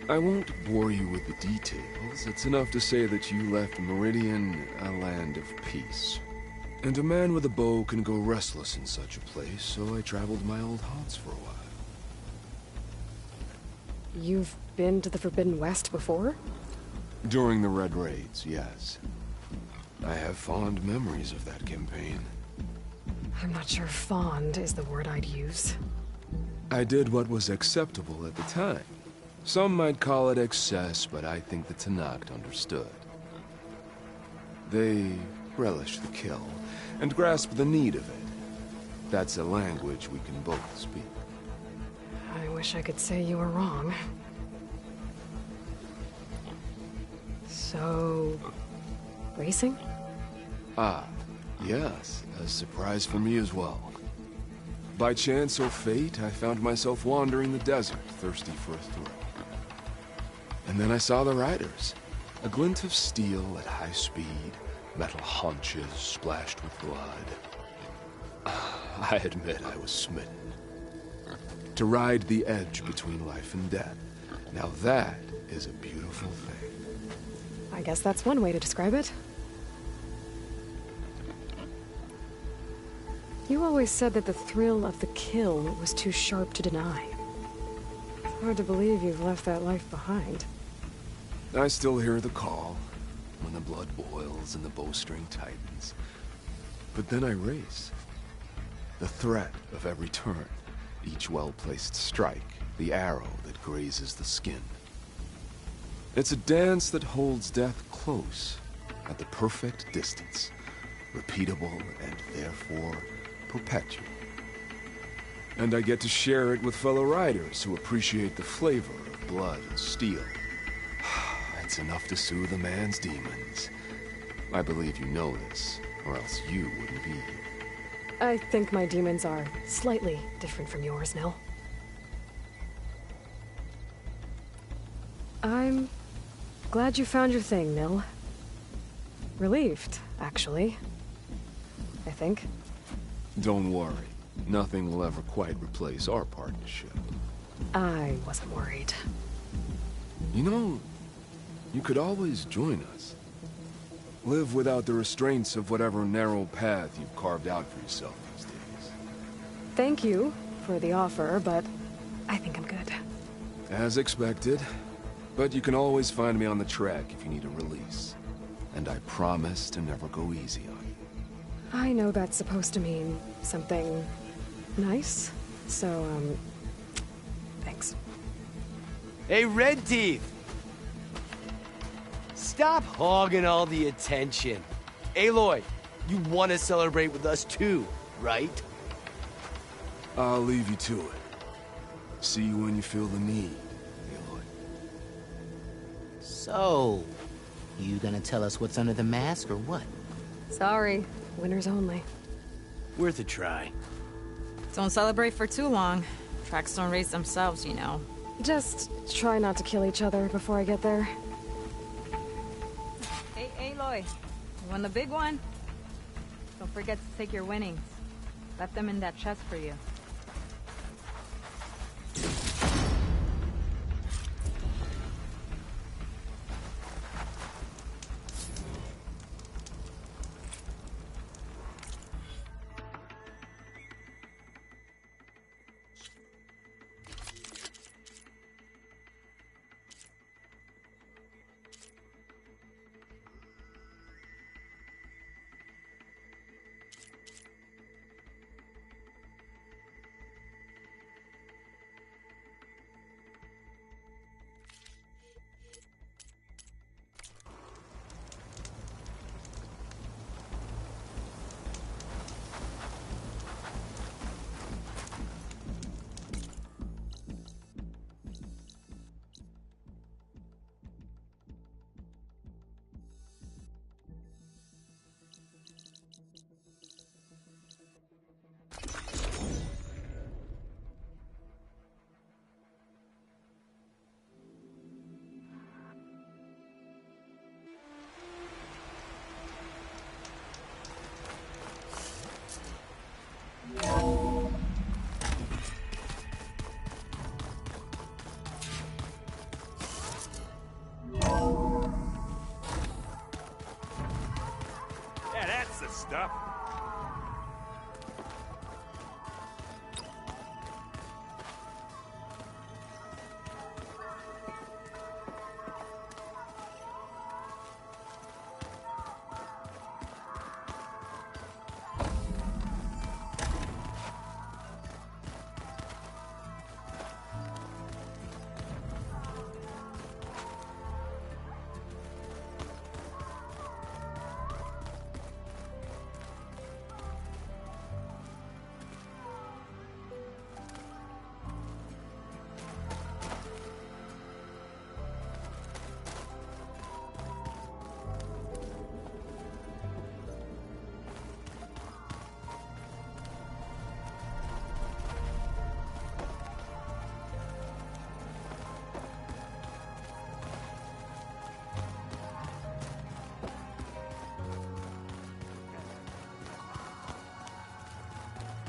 I won't bore you with the details. It's enough to say that you left Meridian a land of peace. And a man with a bow can go restless in such a place, so I traveled my old haunts for a while. You've been to the Forbidden West before? During the Red Raids, yes. I have fond memories of that campaign. I'm not sure fond is the word I'd use. I did what was acceptable at the time. Some might call it excess, but I think the Tanakh understood. They relish the kill, and grasp the need of it. That's a language we can both speak. I wish I could say you were wrong. So... racing? Ah, yes. A surprise for me as well. By chance or fate, I found myself wandering the desert, thirsty for a thrill. And then I saw the riders. A glint of steel at high speed, metal haunches splashed with blood. I admit I was smitten. To ride the edge between life and death. Now that is a beautiful thing. I guess that's one way to describe it. You always said that the thrill of the kill was too sharp to deny. It's hard to believe you've left that life behind. I still hear the call, when the blood boils and the bowstring tightens. But then I race. The threat of every turn, each well-placed strike, the arrow that grazes the skin. It's a dance that holds death close, at the perfect distance, repeatable and therefore perpetual. And I get to share it with fellow riders who appreciate the flavor of blood and steel. It's enough to soothe a man's demons. I believe you know this, or else you wouldn't be here. I think my demons are slightly different from yours, Nell. I'm glad you found your thing, Nil. Relieved, actually. I think. Don't worry. Nothing will ever quite replace our partnership. I wasn't worried. You know, you could always join us. Live without the restraints of whatever narrow path you've carved out for yourself these days. Thank you for the offer, but I think I'm good. As expected. But you can always find me on the track if you need a release. And I promise to never go easy on you. I know that's supposed to mean something nice, so, thanks. Hey, Red Teeth! Stop hogging all the attention. Aloy, you want to celebrate with us too, right? I'll leave you to it. See you when you feel the need, Aloy. So, you gonna tell us what's under the mask or what? Sorry, winners only. Worth a try. Don't celebrate for too long. Tracks don't race themselves, you know. Just try not to kill each other before I get there. Hey, Aloy. You won the big one? Don't forget to take your winnings. Left them in that chest for you.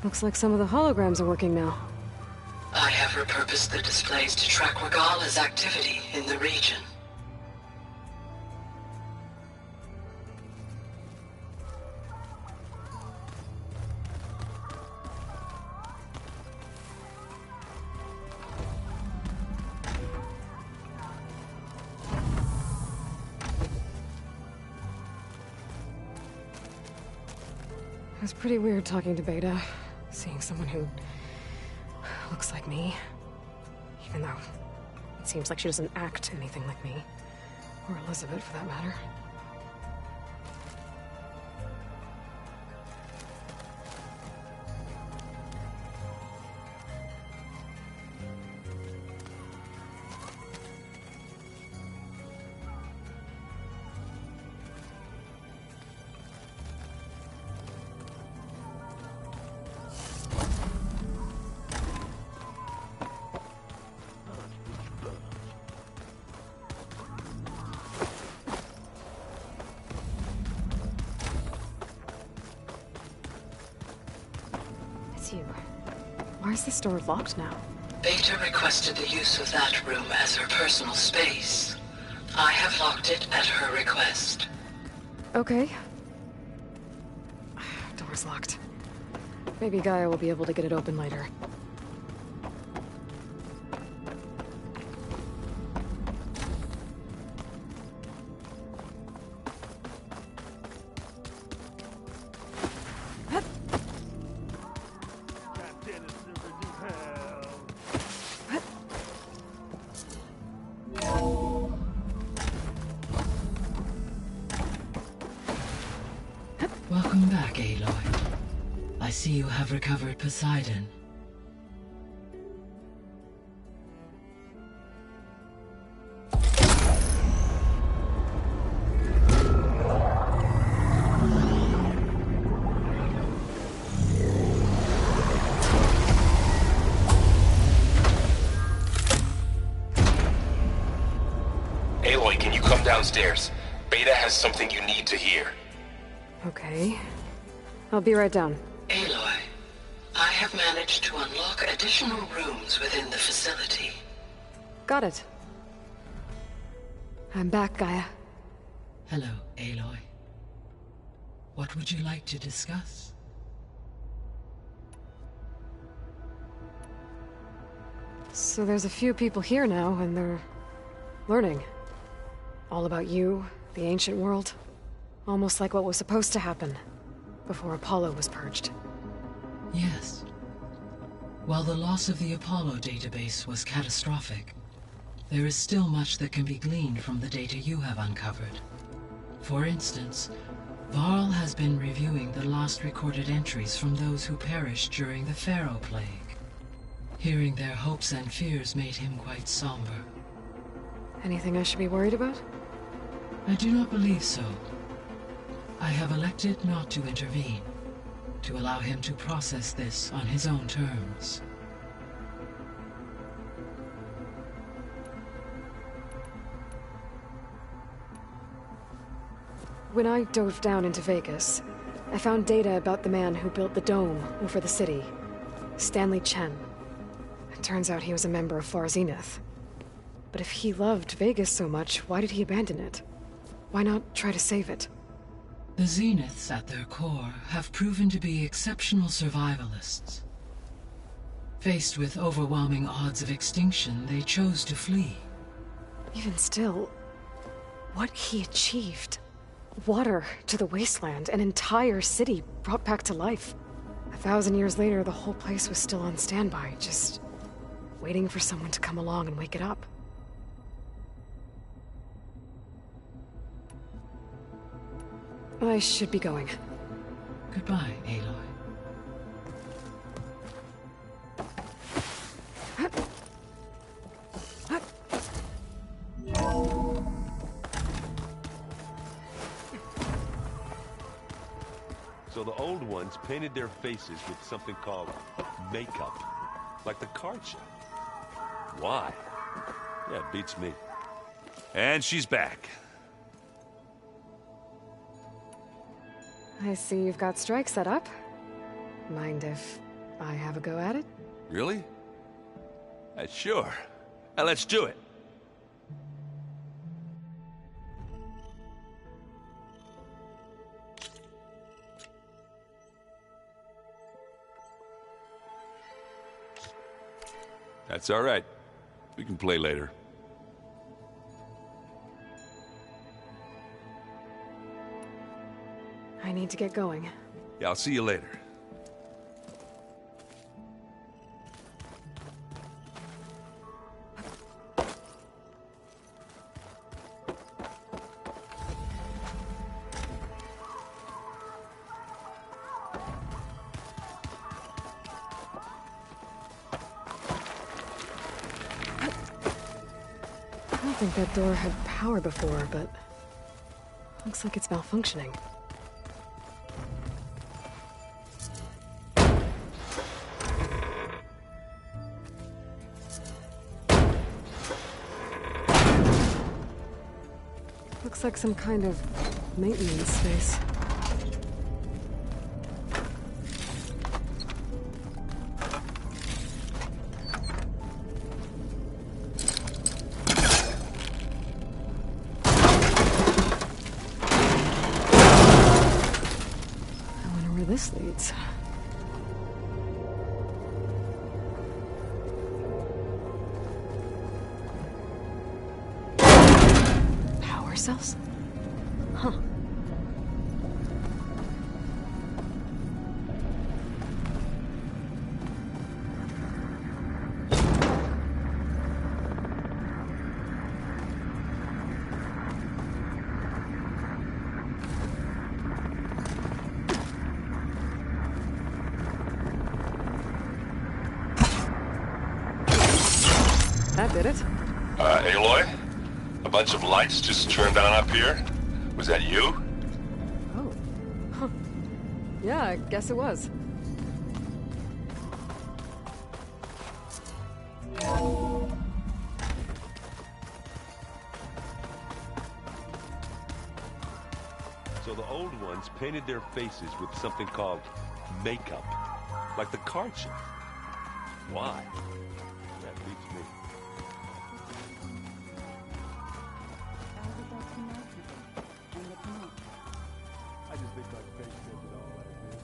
Looks like some of the holograms are working now. I have repurposed the displays to track Regala's activity in the region. It was pretty weird talking to Beta, seeing someone who looks like me. Even though it seems like she doesn't act anything like me. Or Elizabeth, for that matter. You. Why is this door locked now? Beta requested the use of that room as her personal space. I have locked it at her request. Okay. Door's locked. Maybe Gaia will be able to get it open later. Welcome back, Aloy. I see you have recovered Poseidon. Aloy, can you come downstairs? Beta has something you need to hear. Okay. I'll be right down. Aloy, I have managed to unlock additional rooms within the facility. Got it. I'm back, Gaia. Hello, Aloy. What would you like to discuss? So there's a few people here now, and they're learning. All about you, the ancient world. Almost like what was supposed to happen before Apollo was purged. Yes. While the loss of the Apollo database was catastrophic, there is still much that can be gleaned from the data you have uncovered. For instance, Varl has been reviewing the last recorded entries from those who perished during the Pharaoh Plague. Hearing their hopes and fears made him quite somber. Anything I should be worried about? I do not believe so. I have elected not to intervene, to allow him to process this on his own terms. When I dove down into Vegas, I found data about the man who built the dome over the city, Stanley Chen. It turns out he was a member of Far Zenith. But if he loved Vegas so much, why did he abandon it? Why not try to save it? The Zeniths, at their core, have proven to be exceptional survivalists. Faced with overwhelming odds of extinction, they chose to flee. Even still, what he achieved. Water to the wasteland, an entire city brought back to life. 1,000 years later, the whole place was still on standby, just waiting for someone to come along and wake it up. I should be going. Goodbye, Aloy. So the old ones painted their faces with something called makeup. Like the card show. Why? Yeah, it beats me. And she's back. I see you've got strike set up. Mind if I have a go at it? Really? Sure. Let's do it. That's all right. We can play later. I need to get going. Yeah, I'll see you later. I don't think that door had power before, but looks like it's malfunctioning. Looks like some kind of maintenance space. This leads. Power cells? Huh. That did it. Aloy? A bunch of lights just turned on up here? Was that you? Oh. Huh. Yeah, I guess it was. So the old ones painted their faces with something called makeup. Like the card show. Why? That beats me. I just think my face says it all like this.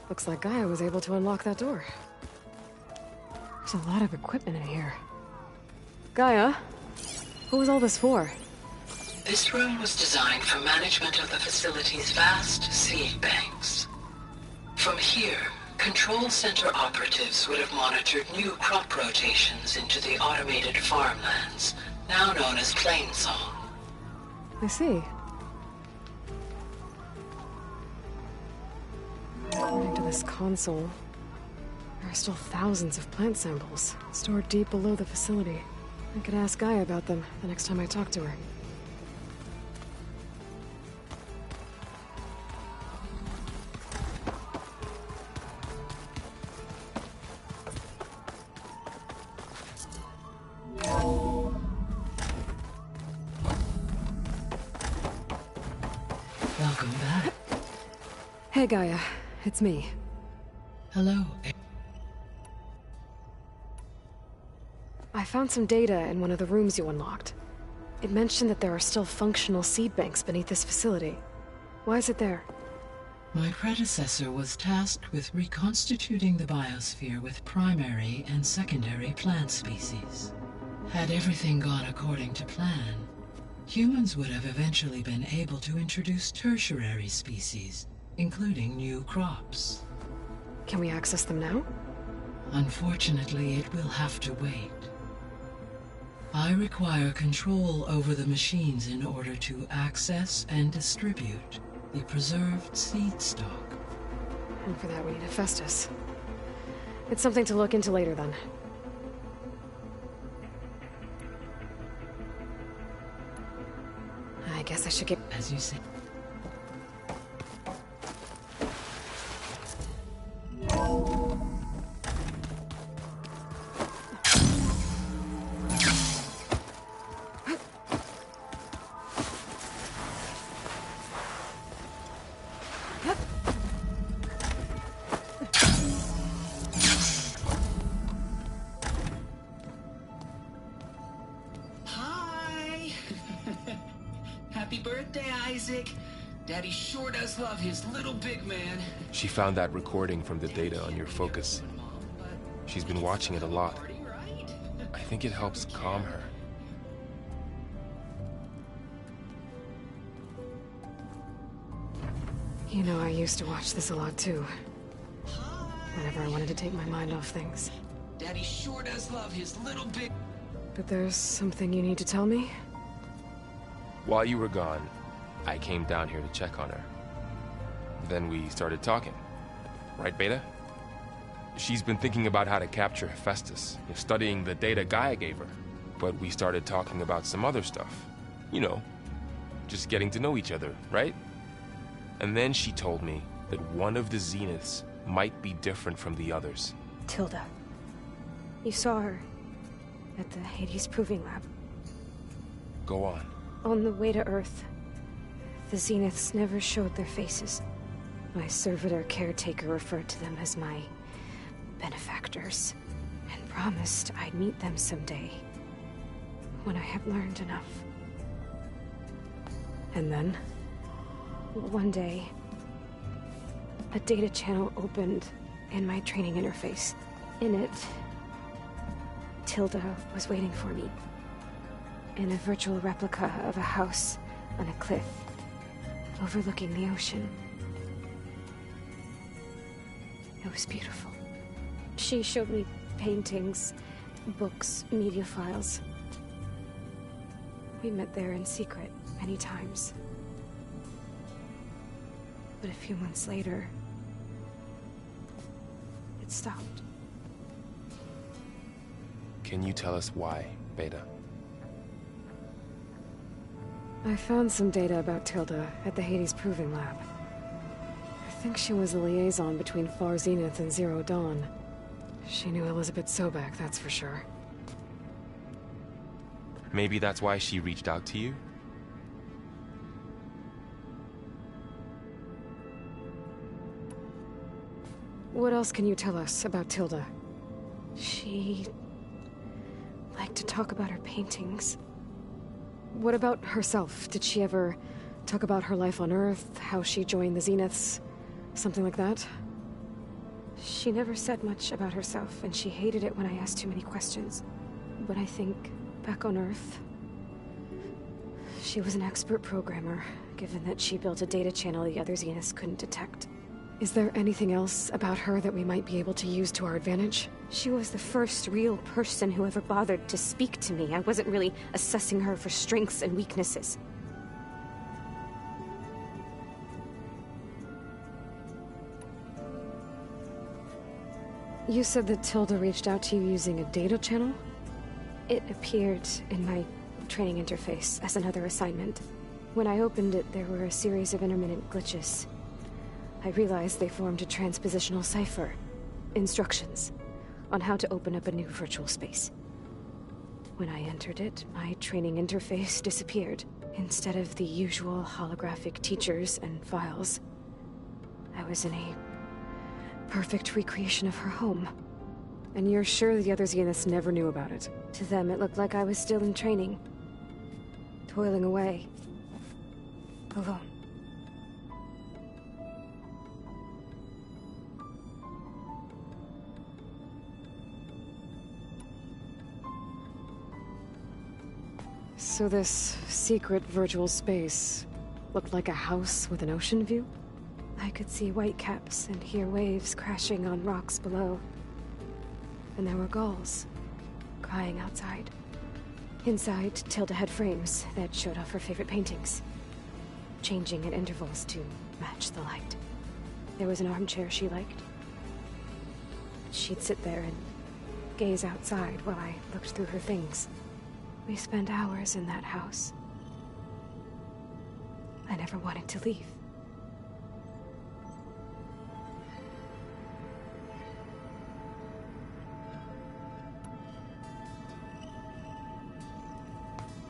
Looks like Gaia was able to unlock that door. There's a lot of equipment in here. Gaia, what was all this for? This room was designed for management of the facility's vast seed banks. From here, control center operatives would have monitored new crop rotations into the automated farmlands now known as Plainsong. I see. According to this console, there are still thousands of plant samples stored deep below the facility. I could ask Gaia about them the next time I talk to her. Welcome back. Hey Gaia, it's me. Hello. I found some data in one of the rooms you unlocked. It mentioned that there are still functional seed banks beneath this facility. Why is it there? My predecessor was tasked with reconstituting the biosphere with primary and secondary plant species. Had everything gone according to plan, humans would have eventually been able to introduce tertiary species, including new crops. Can we access them now? Unfortunately, it will have to wait. I require control over the machines in order to access and distribute the preserved seed stock. And for that we need Hephaestus. It's something to look into later then. I guess I should get... As you say. Hi! Happy birthday, Isaac. Daddy sure does love his little big man. She found that recording from the data on your focus. She's been watching it a lot. I think it helps calm her. You know, I used to watch this a lot too. Whenever I wanted to take my mind off things. Daddy sure does love his little big... But there's something you need to tell me? While you were gone, I came down here to check on her. Then we started talking. Right, Beta? She's been thinking about how to capture Hephaestus, studying the data Gaia gave her. But we started talking about some other stuff. You know, just getting to know each other, right? And then she told me that one of the Zeniths might be different from the others. Tilda. You saw her at the Hades Proving Lab. Go on. On the way to Earth, the Zeniths never showed their faces. My servitor caretaker referred to them as my benefactors, and promised I'd meet them someday, when I had learned enough. And then, one day, a data channel opened in my training interface. In it, Tilda was waiting for me, in a virtual replica of a house on a cliff overlooking the ocean. It was beautiful. She showed me paintings, books, media files. We met there in secret many times. But a few months later, it stopped. Can you tell us why, Beta? I found some data about Tilda at the Hades Proving Lab. I think she was a liaison between Far Zenith and Zero Dawn. She knew Elizabeth Sobek, that's for sure. Maybe that's why she reached out to you? What else can you tell us about Tilda? She liked to talk about her paintings. What about herself? Did she ever talk about her life on Earth, how she joined the Zeniths, something like that? She never said much about herself, and she hated it when I asked too many questions. But I think, back on Earth, she was an expert programmer, given that she built a data channel the other Zeniths couldn't detect. Is there anything else about her that we might be able to use to our advantage? She was the first real person who ever bothered to speak to me. I wasn't really assessing her for strengths and weaknesses. You said that Tilda reached out to you using a data channel? It appeared in my training interface as another assignment. When I opened it, there were a series of intermittent glitches. I realized they formed a transpositional cipher. Instructions on how to open up a new virtual space. When I entered it, my training interface disappeared. Instead of the usual holographic teachers and files, I was in a perfect recreation of her home. And you're sure the other Zeniths never knew about it? To them, it looked like I was still in training. Toiling away. Alone. So this secret virtual space looked like a house with an ocean view? I could see whitecaps and hear waves crashing on rocks below. And there were gulls crying outside. Inside, Tilda had frames that showed off her favorite paintings, changing at intervals to match the light. There was an armchair she liked. She'd sit there and gaze outside while I looked through her things. We spent hours in that house. I never wanted to leave.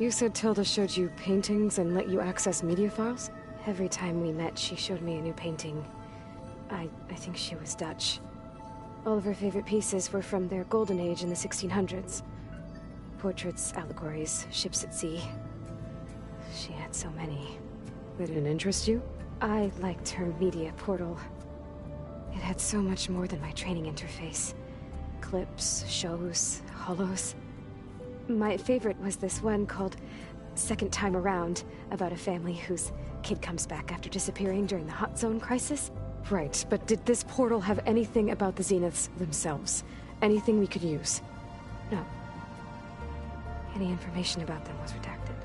You said Tilda showed you paintings and let you access media files? Every time we met, she showed me a new painting. I think she was Dutch. All of her favorite pieces were from their golden age in the 1600s. Portraits, allegories, ships at sea. She had so many. They didn't interest you? I liked her media portal. It had so much more than my training interface. Clips, shows, holos. My favorite was this one called Second Time Around, about a family whose kid comes back after disappearing during the Hot Zone crisis. Right, but did this portal have anything about the Zeniths themselves? Anything we could use? No. Any information about them was redacted.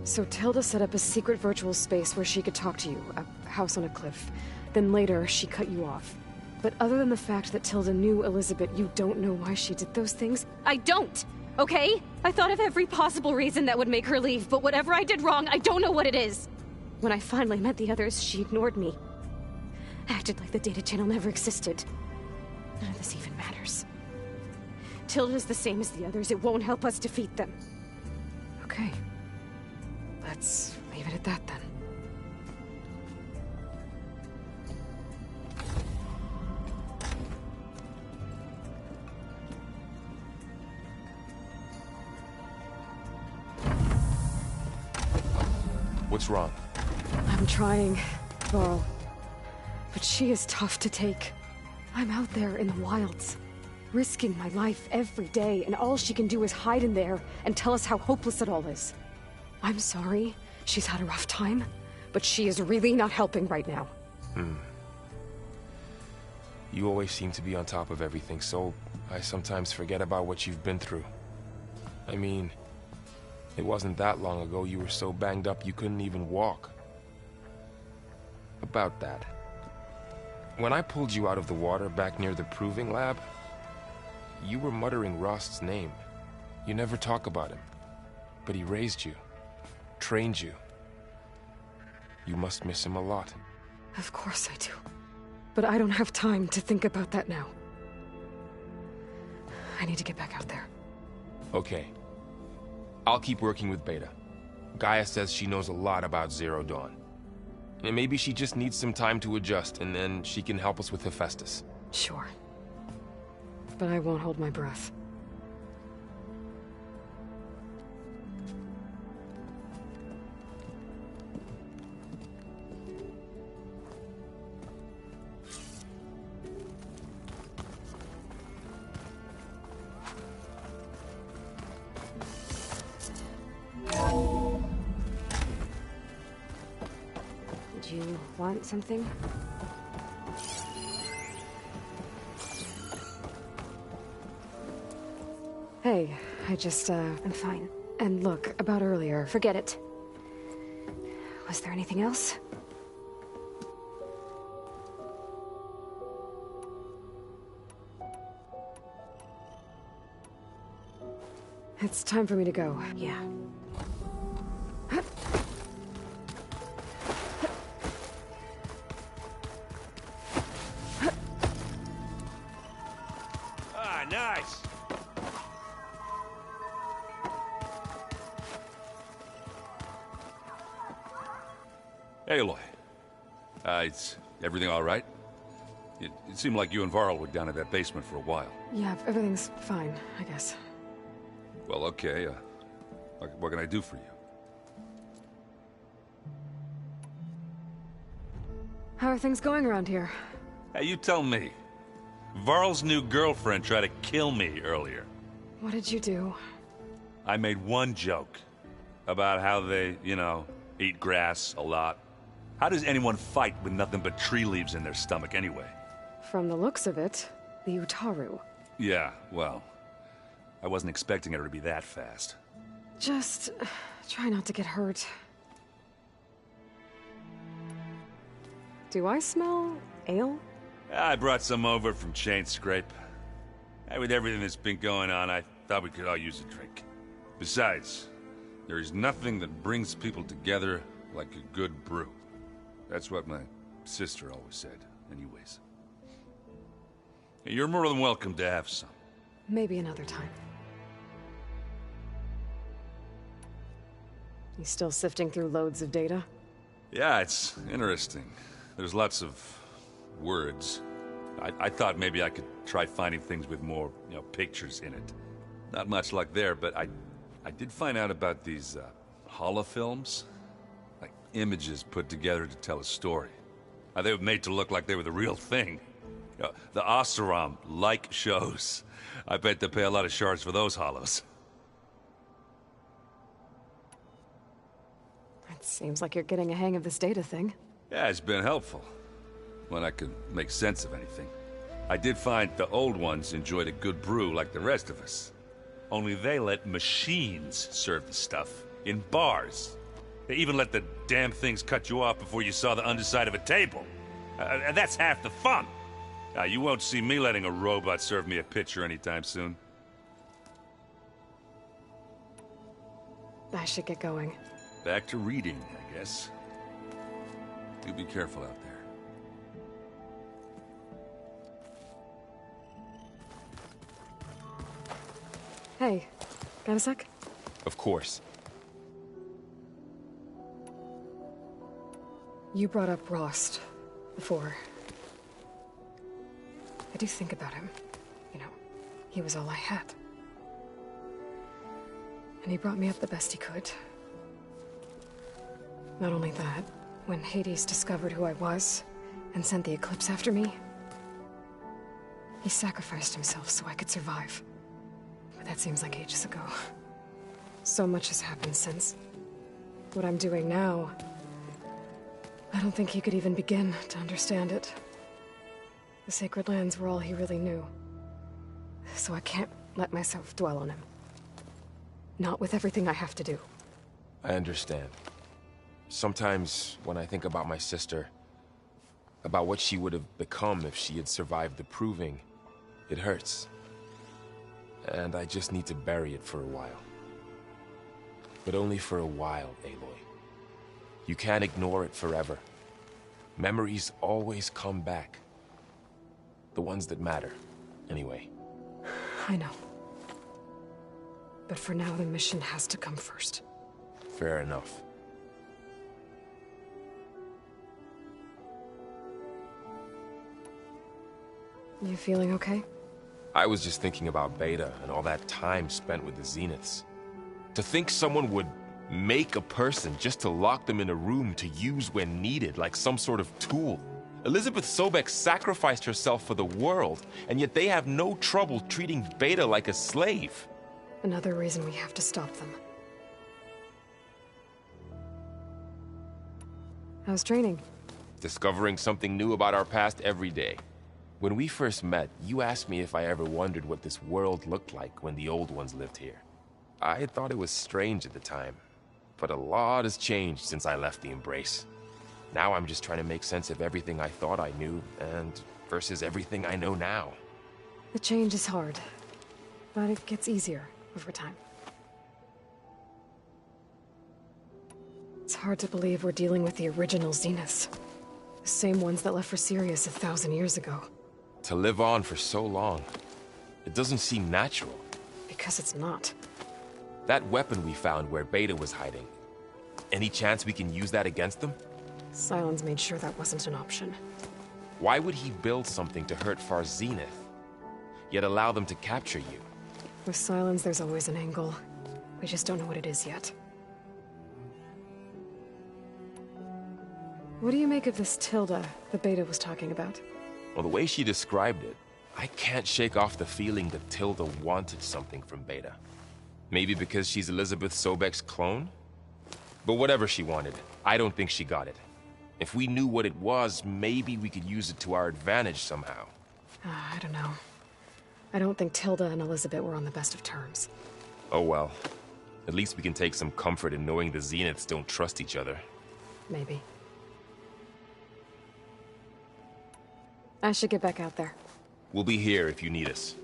So Tilda set up a secret virtual space where she could talk to you, a house on a cliff. Then later, she cut you off. But other than the fact that Tilda knew Elizabeth, you don't know why she did those things? I don't! Okay? I thought of every possible reason that would make her leave, but whatever I did wrong, I don't know what it is! When I finally met the others, she ignored me. Acted like the data channel never existed. None of this even matters. Tilda's the same as the others. It won't help us defeat them. Okay. Let's leave it at that, then. What's wrong? I'm trying, Varl. But she is tough to take. I'm out there in the wilds, risking my life every day, and all she can do is hide in there and tell us how hopeless it all is. I'm sorry, she's had a rough time, but she is really not helping right now. You always seem to be on top of everything, so I sometimes forget about what you've been through. I mean, it wasn't that long ago you were so banged up you couldn't even walk. About that. When I pulled you out of the water back near the proving lab, you were muttering Rost's name. You never talk about him. But he raised you, trained you. You must miss him a lot. Of course I do. But I don't have time to think about that now. I need to get back out there. Okay. I'll keep working with Beta. Gaia says she knows a lot about Zero Dawn. And maybe she just needs some time to adjust, and then she can help us with Hephaestus. Sure. But I won't hold my breath. want something? Hey, I'm fine. And look, about earlier, forget it. Was there anything else? It's time for me to go, yeah. Ah, nice! Hey, Aloy. Is everything all right? It seemed like you and Varl were down in that basement for a while. Yeah, everything's fine, I guess. Well, okay. What can I do for you? How are things going around here? Hey, you tell me. Varl's new girlfriend tried to kill me earlier. What did you do? I made one joke about how they, eat grass a lot. How does anyone fight with nothing but tree leaves in their stomach anyway? From the looks of it, the Utaru. Yeah, well, I wasn't expecting her to be that fast. Just try not to get hurt. Do I smell ale? I brought some over from Chain Scrape. With everything that's been going on, I thought we could all use a drink. Besides, there is nothing that brings people together like a good brew. That's what my sister always said, anyways. You're more than welcome to have some. Maybe another time. You still sifting through loads of data? Yeah, it's interesting. There's lots of words. I thought maybe I could try finding things with more, pictures in it. Not much luck there, but I did find out about these holofilms. Like images put together to tell a story. They were made to look like they were the real thing. The Oseram like shows. I bet they pay a lot of shards for those hollows. It seems like you're getting a hang of this data thing. Yeah, it's been helpful. When I could make sense of anything. I did find the old ones enjoyed a good brew like the rest of us. Only they let machines serve the stuff in bars. They even let the damn things cut you off before you saw the underside of a table. And that's half the fun. You won't see me letting a robot serve me a pitcher anytime soon. I should get going. Back to reading, I guess. You be careful out there. Hey, got a sec? Of course. You brought up Rost before. I do think about him. He was all I had. And he brought me up the best he could. Not only that, when Hades discovered who I was and sent the Eclipse after me, he sacrificed himself so I could survive. But that seems like ages ago. So much has happened since. What I'm doing now, I don't think he could even begin to understand it. The Sacred Lands were all he really knew. So I can't let myself dwell on him. Not with everything I have to do. I understand. Sometimes, when I think about my sister, about what she would have become if she had survived the Proving, it hurts. And I just need to bury it for a while. But only for a while, Aloy. You can't ignore it forever. Memories always come back. The ones that matter, anyway. I know. But for now, the mission has to come first. Fair enough. You feeling okay? I was just thinking about Beta and all that time spent with the Zeniths. To think someone would make a person just to lock them in a room to use when needed, like some sort of tool. Elizabeth Sobek sacrificed herself for the world, and yet they have no trouble treating Beta like a slave. Another reason we have to stop them. How's training? discovering something new about our past every day. When we first met, you asked me if I ever wondered what this world looked like when the old ones lived here. I thought it was strange at the time, but a lot has changed since I left the Embrace. Now I'm just trying to make sense of everything I thought I knew, and versus everything I know now. The change is hard, but it gets easier over time. It's hard to believe we're dealing with the original Zeniths. The same ones that left for Sirius 1,000 years ago. To live on for so long, it doesn't seem natural. Because it's not. That weapon we found where Beta was hiding, any chance we can use that against them? Sylens made sure that wasn't an option. Why would he build something to hurt Far's Zenith, yet allow them to capture you? With Sylens, there's always an angle. We just don't know what it is yet. What do you make of this Tilda that Beta was talking about? Well, the way she described it, I can't shake off the feeling that Tilda wanted something from Beta. Maybe because she's Elizabeth Sobek's clone? But whatever she wanted, I don't think she got it. If we knew what it was, maybe we could use it to our advantage somehow. I don't know. I don't think Tilda and Elizabeth were on the best of terms. Oh well. At least we can take some comfort in knowing the Zeniths don't trust each other. Maybe. I should get back out there. We'll be here if you need us.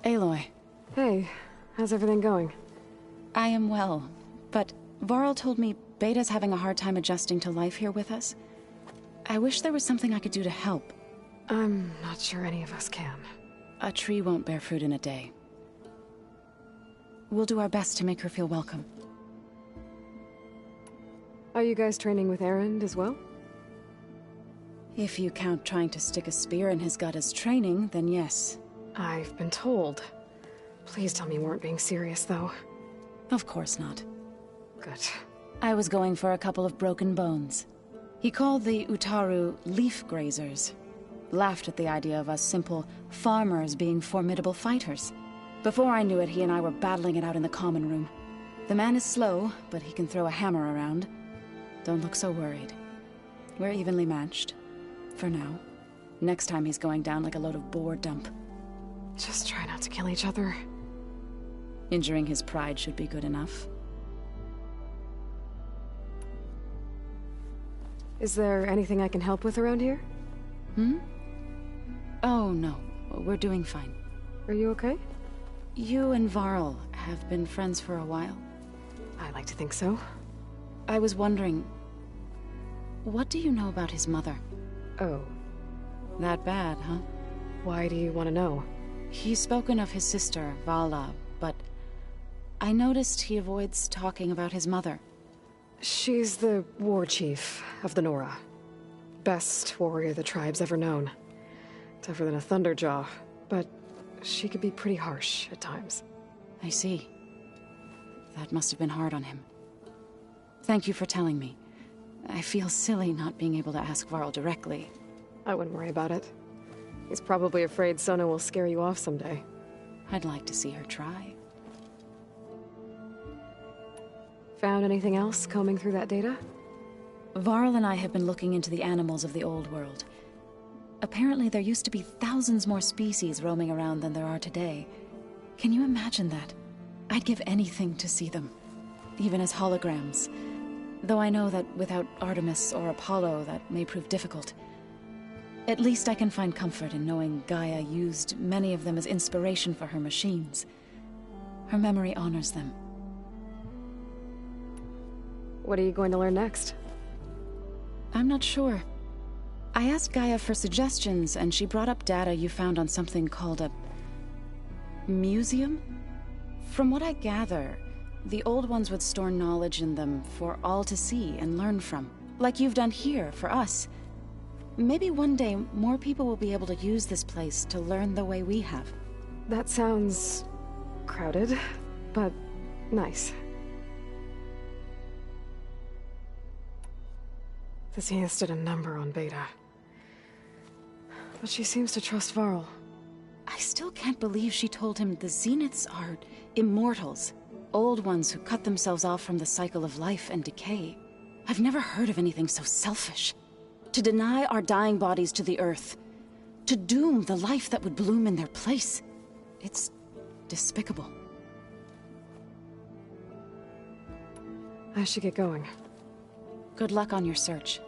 Aloy. Hey, how's everything going? I am well, but Varl told me Beta's having a hard time adjusting to life here with us. I wish there was something I could do to help. I'm not sure any of us can. A tree won't bear fruit in a day. We'll do our best to make her feel welcome. Are you guys training with Erend as well? If you count trying to stick a spear in his gut as training, then yes. I've been told. Please tell me you weren't being serious, though. Of course not. Good. I was going for a couple of broken bones. He called the Utaru leaf grazers. Laughed at the idea of us simple farmers being formidable fighters. Before I knew it, he and I were battling it out in the common room. The man is slow, but he can throw a hammer around. Don't look so worried. We're evenly matched. For now. Next time he's going down like a load of boar dump. Just try not to kill each other. Injuring his pride should be good enough. Is there anything I can help with around here? Oh, no. We're doing fine. Are you okay? You and Varl have been friends for a while. I like to think so. I was wondering, what do you know about his mother? Oh. That bad, huh? Why do you want to know? He's spoken of his sister, Vala, but I noticed he avoids talking about his mother. She's the war chief of the Nora. Best warrior the tribe's ever known. Tougher than a Thunderjaw, but she could be pretty harsh at times. I see. That must have been hard on him. Thank you for telling me. I feel silly not being able to ask Varl directly. I wouldn't worry about it. He's probably afraid Sona will scare you off someday. I'd like to see her try. Found anything else combing through that data? Varl and I have been looking into the animals of the old world. Apparently there used to be thousands more species roaming around than there are today. Can you imagine that? I'd give anything to see them, even as holograms. Though I know that without Artemis or Apollo, that may prove difficult. At least I can find comfort in knowing Gaia used many of them as inspiration for her machines. Her memory honors them. What are you going to learn next? I'm not sure. I asked Gaia for suggestions, and she brought up data you found on something called a museum? From what I gather, the old ones would store knowledge in them for all to see and learn from, like you've done here for us. Maybe one day more people will be able to use this place to learn the way we have. That sounds crowded, but nice. The Zeniths did a number on Beta. But she seems to trust Varl. I still can't believe she told him the Zeniths are immortals. Old ones who cut themselves off from the cycle of life and decay. I've never heard of anything so selfish. To deny our dying bodies to the earth. To doom the life that would bloom in their place. It's despicable. I should get going. Good luck on your search.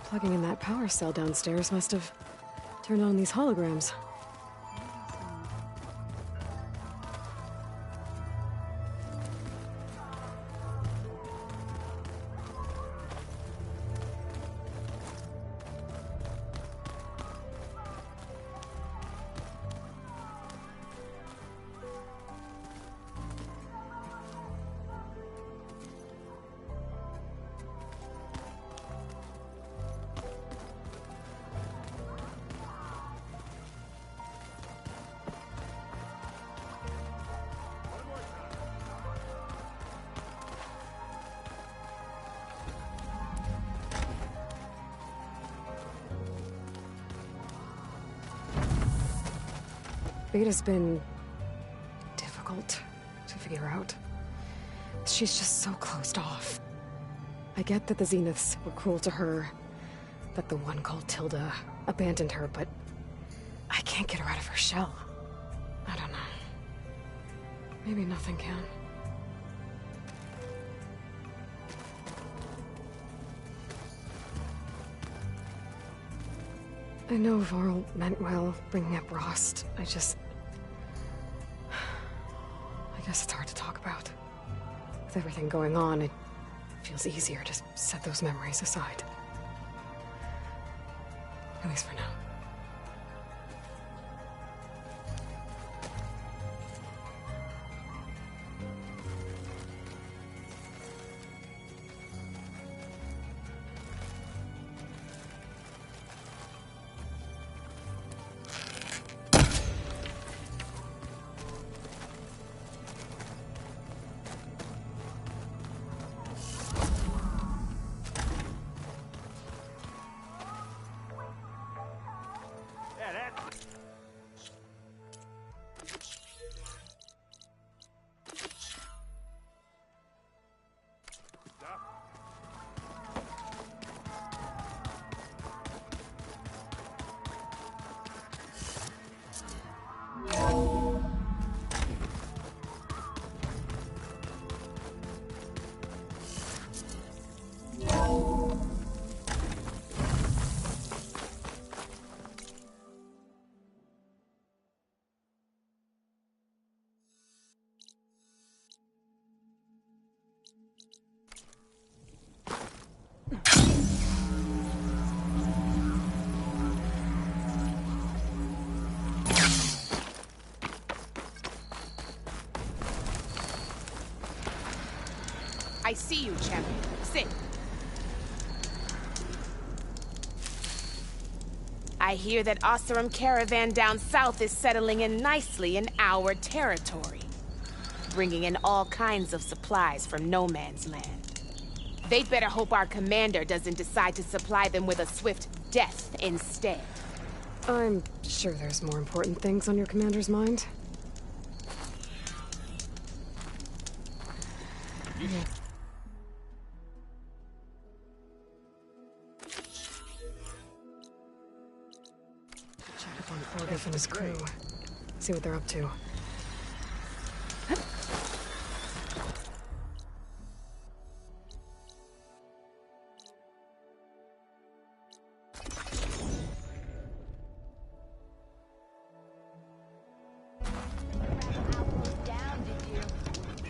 Plugging in that power cell downstairs must have turned on these holograms. Beta's been difficult to figure out. She's just so closed off. I get that the Zeniths were cruel to her, that the one called Tilda abandoned her, but I can't get her out of her shell. I don't know. Maybe nothing can. I know Varl meant well, bringing up Rost. I guess it's hard to talk about. With everything going on, it feels easier to set those memories aside. At least for now. I see you, champion. Sit. I hear that Oseram caravan down south is settling in nicely in our territory, bringing in all kinds of supplies from no man's land. They'd better hope our commander doesn't decide to supply them with a swift death instead. I'm sure there's more important things on your commander's mind. Check up on Forgiff and his crew. See what they're up to.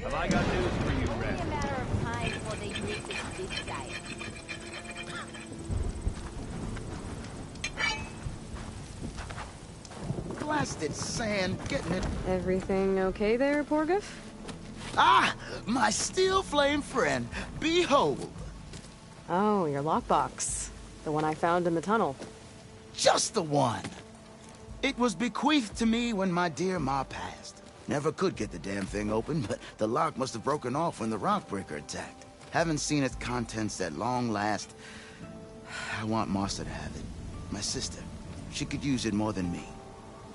Have I got news for you, Red? Only a matter of time before they use this big giant. Blasted sand, getting it. Everything okay there, Porgif? Ah, my steel flame friend, behold. Oh, your lockbox. The one I found in the tunnel. Just the one. It was bequeathed to me when my dear ma passed. Never could get the damn thing open, but the lock must have broken off when the rockbreaker attacked. Haven't seen its contents at long last. I want Martha to have it. My sister. She could use it more than me.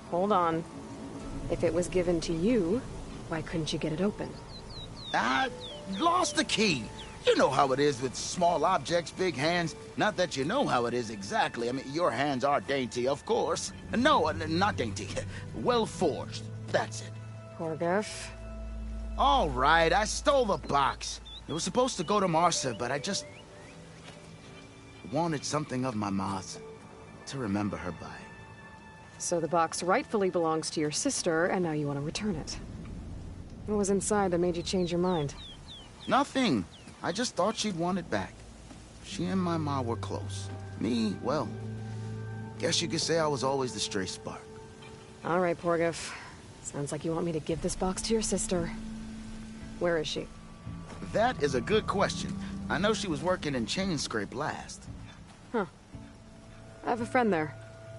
Hold on. If it was given to you, why couldn't you get it open? I lost the key. You know how it is with small objects, big hands. Not that you know how it is exactly. I mean, your hands are dainty, of course. No, not dainty. Well forged. That's it. Poor Guff. All right, I stole the box. It was supposed to go to Martha, but I just wanted something of my ma's to remember her by. So the box rightfully belongs to your sister, and now you want to return it. What was inside that made you change your mind? Nothing. I just thought she'd want it back. She and my ma were close. Me, well, guess you could say I was always the stray spark. All right, Porgif. Sounds like you want me to give this box to your sister. Where is she? That is a good question. I know she was working in Chain Scrape last. Huh. I have a friend there.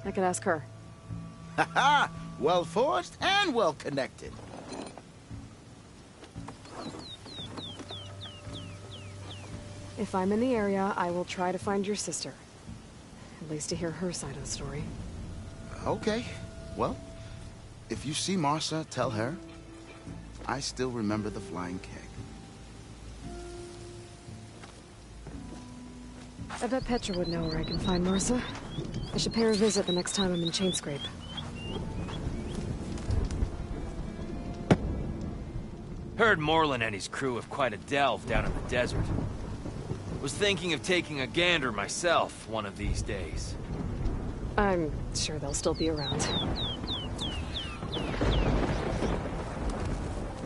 I could ask her. Ha-ha! Well forged and well connected. If I'm in the area, I will try to find your sister. At least to hear her side of the story. Okay. Well, if you see Martha, tell her I still remember the flying keg. I bet Petra would know where I can find Martha. I should pay her a visit the next time I'm in Chain Scrape. Heard Moreland and his crew have quite a delve down in the desert. Was thinking of taking a gander myself one of these days. I'm sure they'll still be around.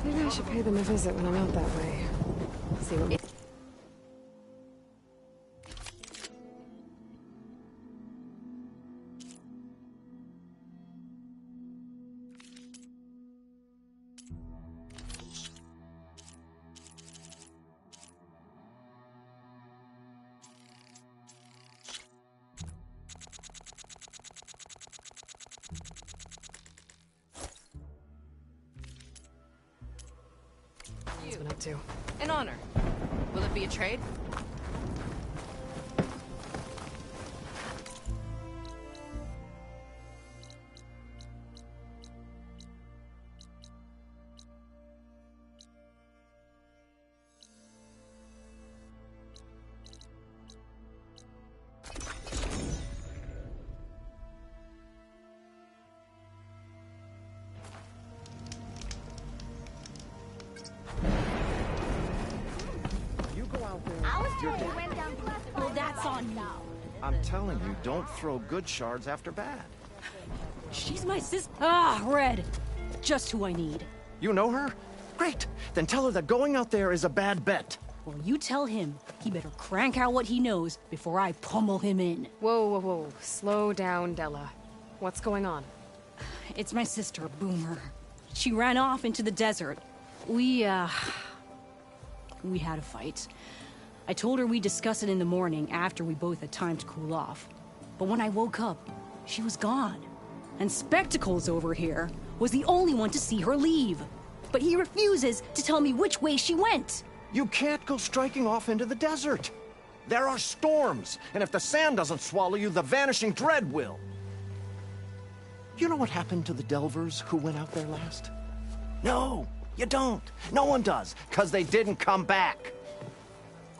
Maybe I should pay them a visit when I'm out that way. See what... Been up to. An honor. Will it be a trade? Well, that's on you. I'm telling you, don't throw good shards after bad. She's my sis. Ah, Red. Just who I need. You know her? Great. Then tell her that going out there is a bad bet. Well, you tell him he better crank out what he knows before I pummel him in. Whoa, whoa, whoa. Slow down, Della. What's going on? It's my sister, Boomer. She ran off into the desert. We had a fight. I told her we'd discuss it in the morning after we both had time to cool off. But when I woke up, she was gone. And Spectacles over here was the only one to see her leave. But he refuses to tell me which way she went. You can't go striking off into the desert. There are storms, and if the sand doesn't swallow you, the Vanishing Dread will. You know what happened to the Delvers who went out there last? No, you don't. No one does, because they didn't come back.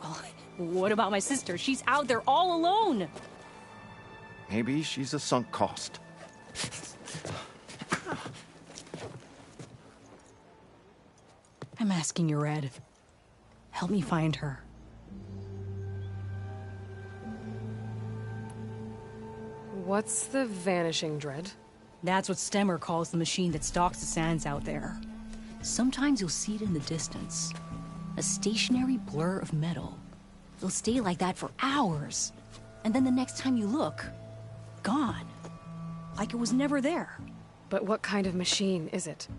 Well, what about my sister? She's out there all alone. Maybe she's a sunk cost. I'm asking you, Red. Help me find her. What's the Vanishing Dread? That's what Stemmer calls the machine that stalks the sands out there. Sometimes you'll see it in the distance. A stationary blur of metal. It'll stay like that for hours. And then the next time you look, gone. Like it was never there. But what kind of machine is it?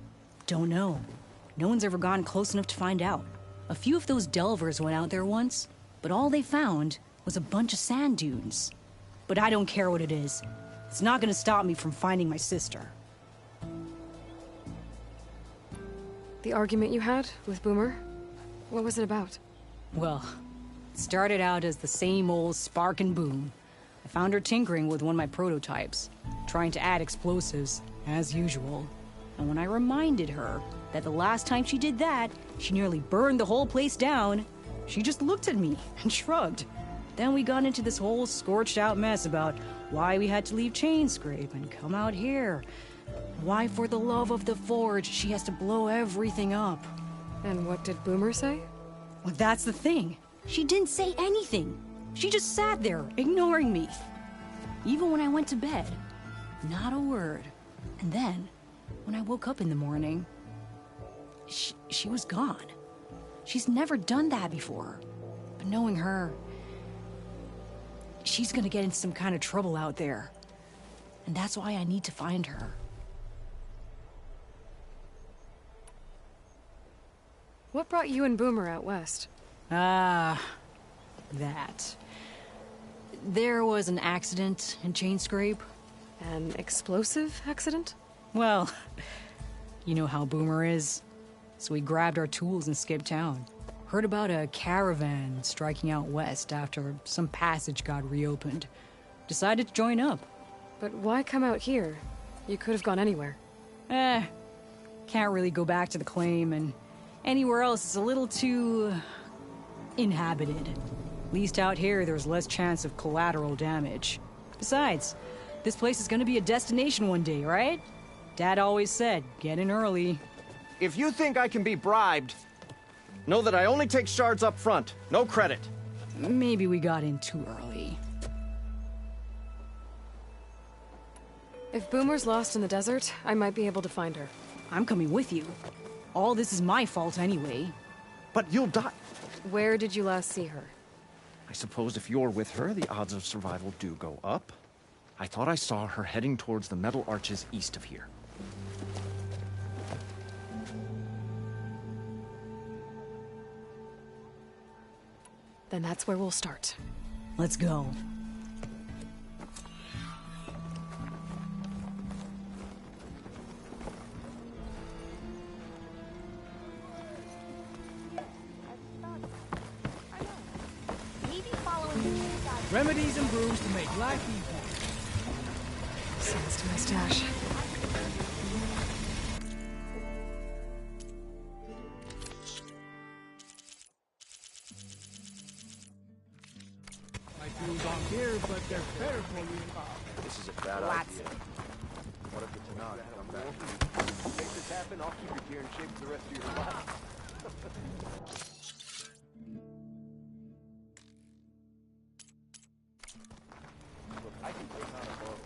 Don't know. No one's ever gotten close enough to find out. A few of those delvers went out there once, but all they found was a bunch of sand dunes. But I don't care what it is. It's not gonna stop me from finding my sister. The argument you had with Boomer? What was it about? Well, it started out as the same old spark and boom. I found her tinkering with one of my prototypes, trying to add explosives, as usual. And when I reminded her that the last time she did that, she nearly burned the whole place down, she just looked at me and shrugged. Then we got into this whole scorched out mess about why we had to leave Chainscrape and come out here. Why, for the love of the Forge, she has to blow everything up. And what did Boomer say? Well, that's the thing. She didn't say anything. She just sat there, ignoring me. Even when I went to bed. Not a word. And then, when I woke up in the morning, she was gone. She's never done that before. But knowing her, she's gonna get into some kind of trouble out there. And that's why I need to find her. What brought you and Boomer out west? That. There was an accident in Chainscrape. An explosive accident? Well, you know how Boomer is. So we grabbed our tools and skipped town. Heard about a caravan striking out west after some passage got reopened. Decided to join up. But why come out here? You could have gone anywhere. Can't really go back to the claim, and anywhere else is a little too inhabited. At least out here, there's less chance of collateral damage. Besides, this place is gonna be a destination one day, right? Dad always said, get in early. If you think I can be bribed, know that I only take shards up front. No credit. Maybe we got in too early. If Boomer's lost in the desert, I might be able to find her. I'm coming with you. All this is my fault anyway. But you'll die. Where did you last see her? I suppose if you're with her, the odds of survival do go up. I thought I saw her heading towards the metal arches east of here. Then that's where we'll start. Let's go. Remedies and brews to make life easier. Sounds to my stash. My tools aren't here, but they're better for you. This is a bad idea. What if it's not? Come back. Make this happen, I'll keep your gear in shape for the rest of your life. I can take on a boat.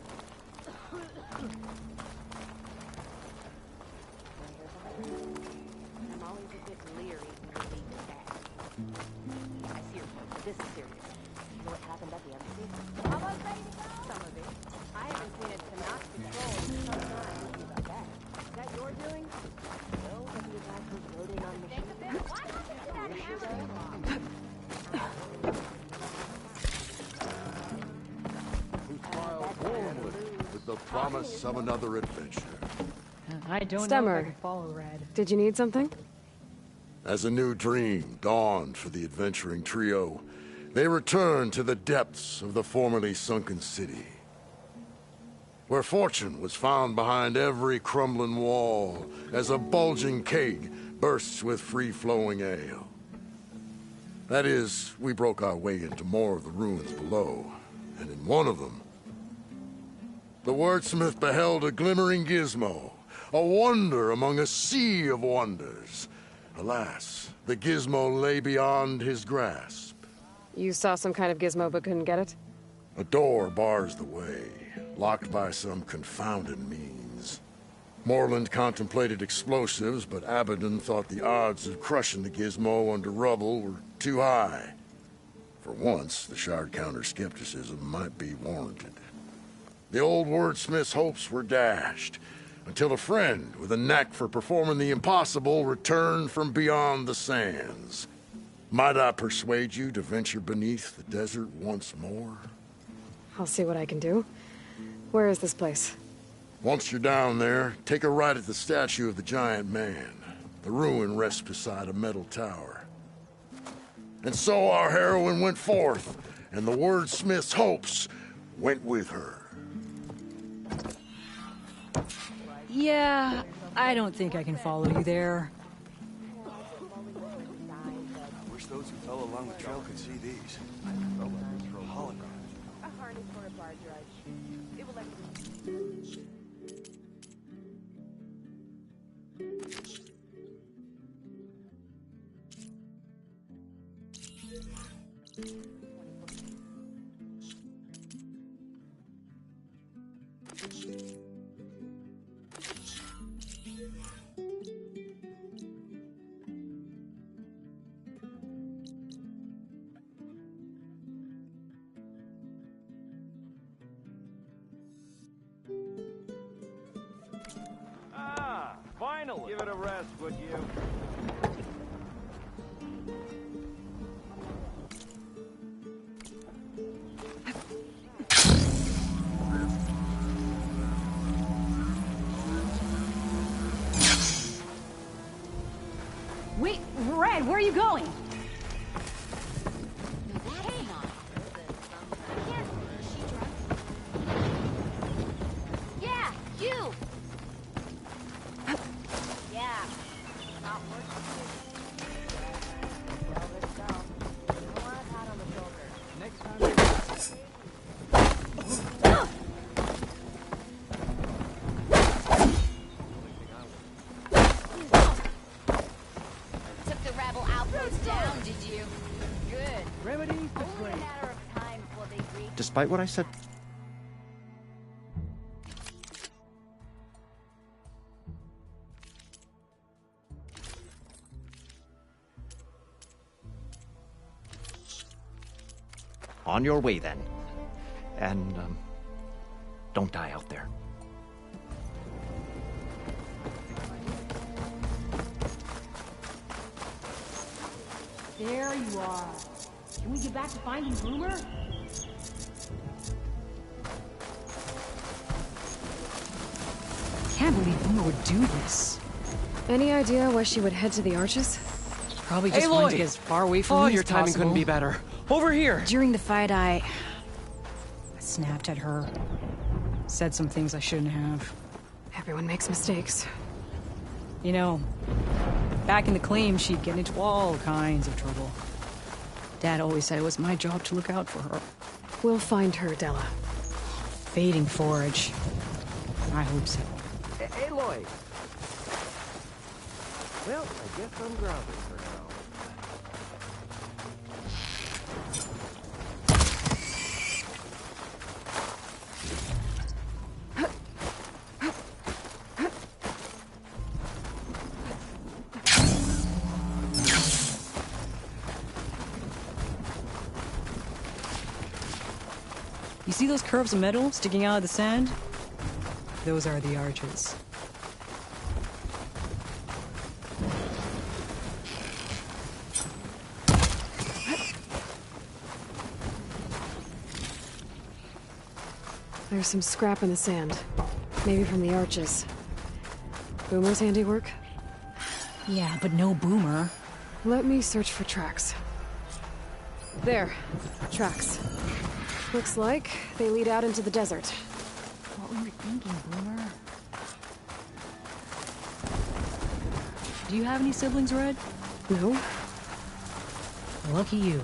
I'm always a bit leery when you're being attacked. I see your point, but this is serious. You know what happened at the embassy? Almost ready to go! Some of it. I haven't seen a Tanakh patrol in some time. Thinking about that. Is that your doing? No, but the attack was loading on machines. Why not get out of here? With the promise of another adventure. I don't know if I Stemmer, can follow Red. did you need something? As a new dream dawned for the adventuring trio, they returned to the depths of the formerly sunken city, where fortune was found behind every crumbling wall as a bulging keg bursts with free-flowing ale. That is, we broke our way into more of the ruins below, and in one of them, the wordsmith beheld a glimmering gizmo, a wonder among a sea of wonders. Alas, the gizmo lay beyond his grasp. You saw some kind of gizmo but couldn't get it? A door bars the way, locked by some confounded means. Moreland contemplated explosives, but Abaddon thought the odds of crushing the gizmo under rubble were too high. For once, the Shard counter's skepticism might be warranted. The old wordsmith's hopes were dashed until a friend with a knack for performing the impossible returned from beyond the sands. Might I persuade you to venture beneath the desert once more? I'll see what I can do. Where is this place? Once you're down there, take a right at the statue of the giant man. The ruin rests beside a metal tower. And so our heroine went forth, and the wordsmith's hopes went with her. Yeah, I don't think I can follow you there. I wish those who fell along the trail could see these. Holograms. A harness for a bar drudge. It will let Finally! Give it a rest, would you? Wait, Red, where are you going? Yeah, you! Yeah. Took the rebel outpost down, did you? Good. Remedies to Only a trade. matter of time before they reach. Despite what I said... On your way, then. And, don't die out there. There you are. Can we get back to finding Boomer? Can't believe Boomer would do this. Any idea why she would head to the Arches? Probably just wanted to get as far away from me your as timing possible. couldn't be better. Over here! During the fight, I snapped at her. Said some things I shouldn't have. Everyone makes mistakes. You know, back in the claim, she'd get into all kinds of trouble. Dad always said it was my job to look out for her. We'll find her, Della. Fading forage. I hope so. Aloy! Well, I guess I'm grounded for now. You see those curves of metal sticking out of the sand? Those are the arches. There's some scrap in the sand. Maybe from the Arches. Boomer's handiwork? Yeah, but no Boomer. Let me search for tracks. There. Tracks. Looks like they lead out into the desert. What were you thinking, Boomer? Do you have any siblings, Red? No. Lucky you.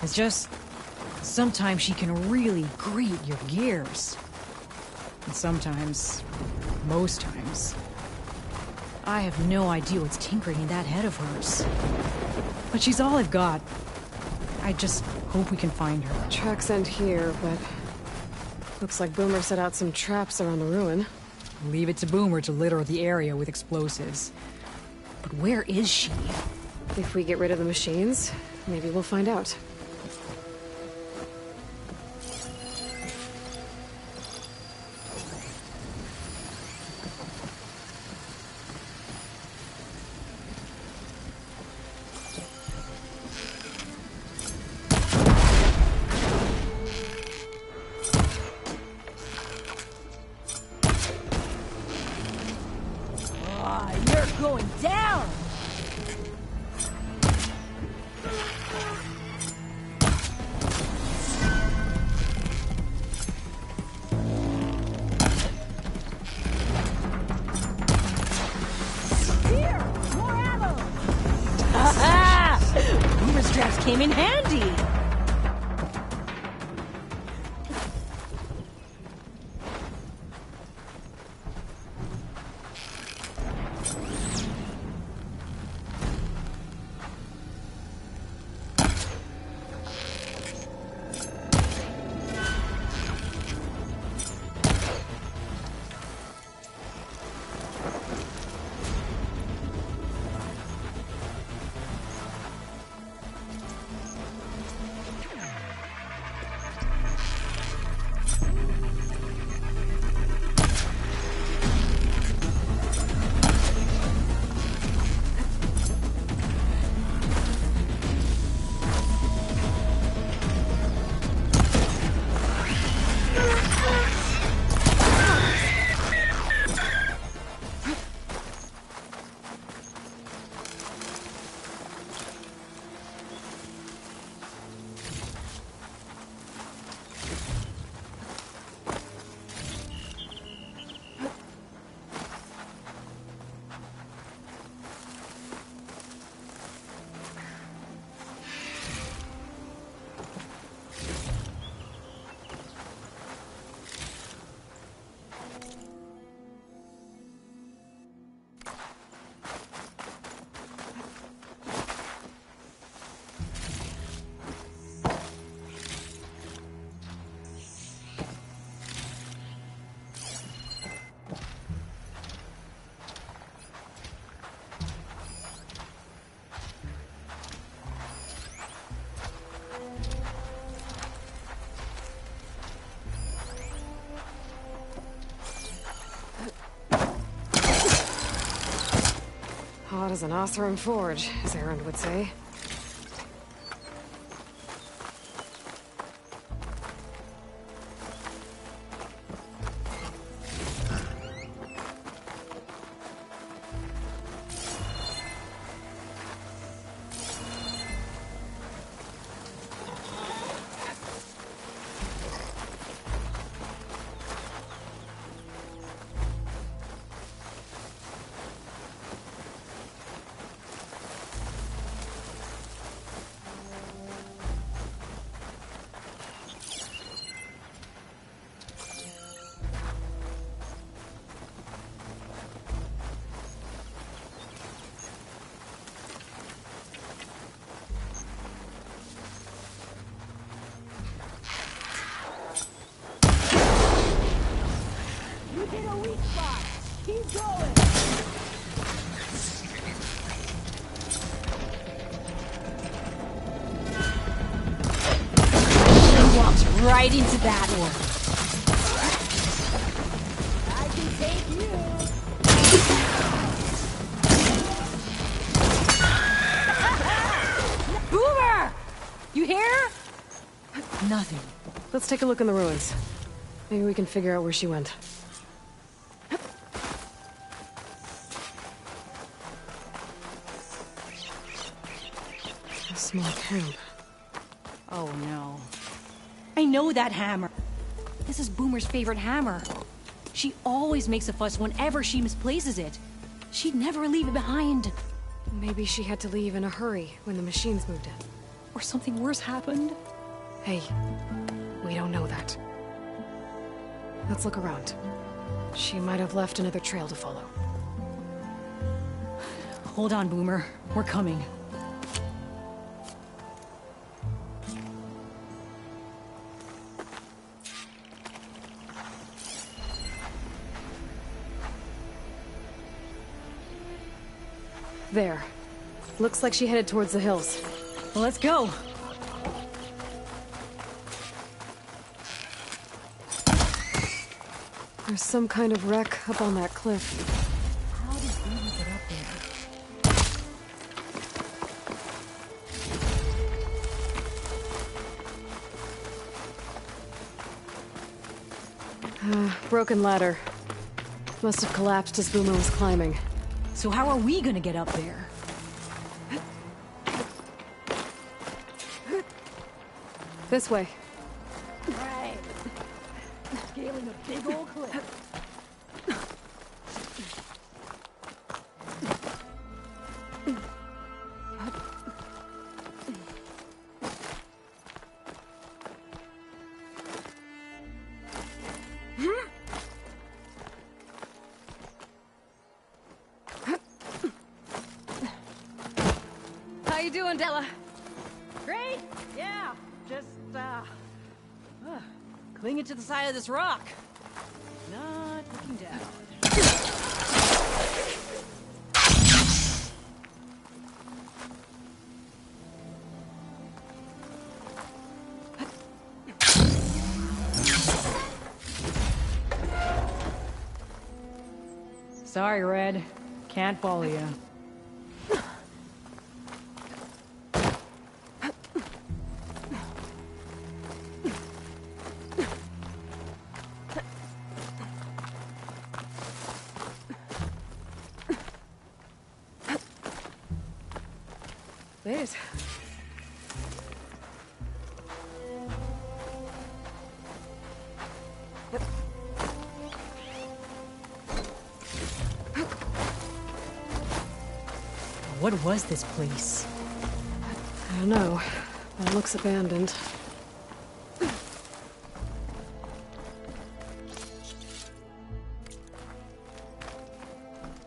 It's just... sometimes she can really grate your gears. And sometimes... most times... I have no idea what's tinkering in that head of hers. But she's all I've got. I just hope we can find her. Tracks end here, but... looks like Boomer set out some traps around the ruin. Leave it to Boomer to litter the area with explosives. But where is she? If we get rid of the machines, maybe we'll find out. And you're going down! Here! More ammo! Boomer straps came in handy! Hot as an Oseram forge, as Erend would say. Right into that one. I can take you. Boomer! You hear? Nothing. Let's take a look in the ruins. Maybe we can figure out where she went. A small camp. Oh no. I know that hammer. This is Boomer's favorite hammer. She always makes a fuss whenever she misplaces it. She'd never leave it behind. Maybe she had to leave in a hurry when the machines moved in. Or something worse happened. Hey, we don't know that. Let's look around. She might have left another trail to follow. Hold on, Boomer. We're coming. There. Looks like she headed towards the hills. Well, let's go. There's some kind of wreck up on that cliff. How did Boomer get up there? Broken ladder. Must have collapsed as Boomer was climbing. So how are we gonna get up there? This way. Right. Scaling a big old cliff. How you doing, Della? Great. Yeah. Just Clinging to the side of this rock. Not looking down. Sorry, Red. Can't follow you. Liz. What was this place? I don't know. It looks abandoned.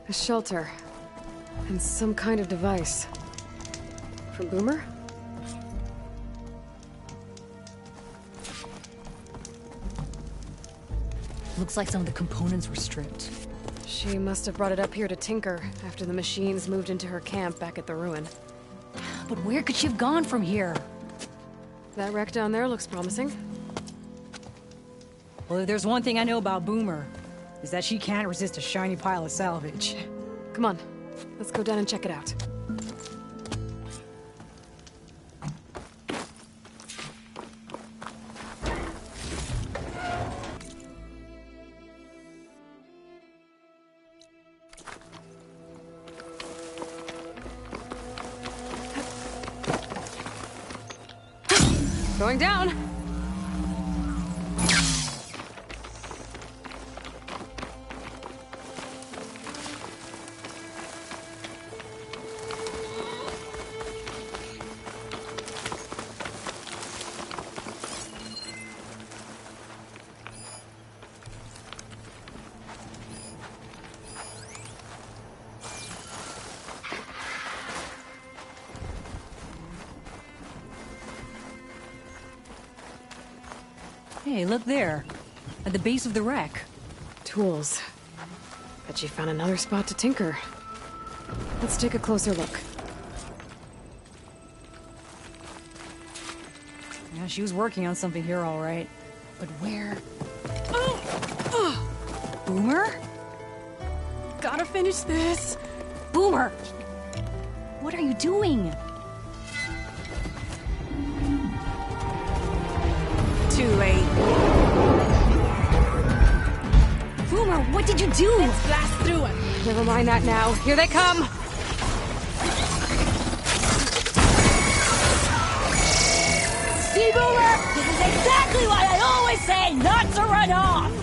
A shelter. And some kind of device. From Boomer? Looks like some of the components were stripped. She must have brought it up here to tinker after the machines moved into her camp back at the ruin. But where could she have gone from here? That wreck down there looks promising. Well, if there's one thing I know about Boomer, is that she can't resist a shiny pile of salvage. Come on, let's go down and check it out. Going down! Hey, look there. At the base of the wreck. Tools. Bet she found another spot to tinker. Let's take a closer look. Yeah, she was working on something here, all right. But where? Boomer? Gotta finish this! Boomer! What are you doing? Too late. Boomer, what did you do? Let's blast through it. Never mind that now. Here they come! See, Boomer? This is exactly what I always say, not to run off!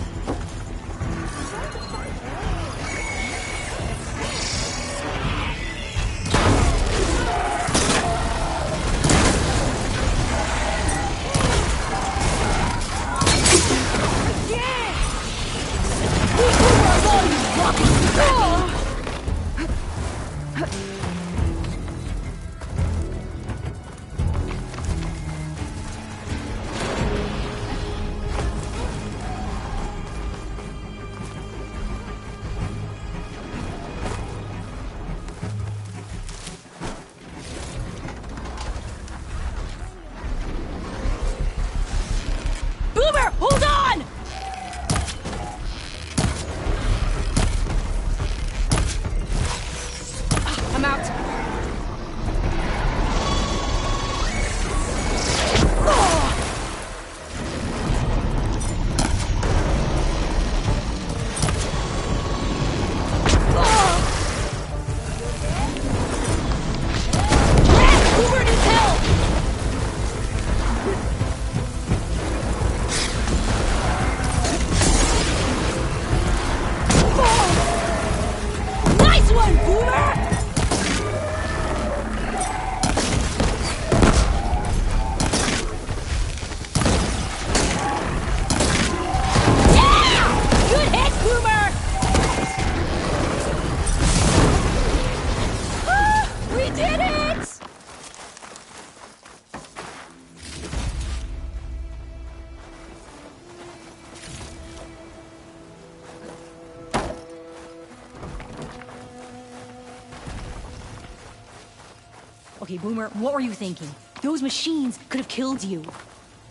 Okay, Boomer, what were you thinking? Those machines could have killed you.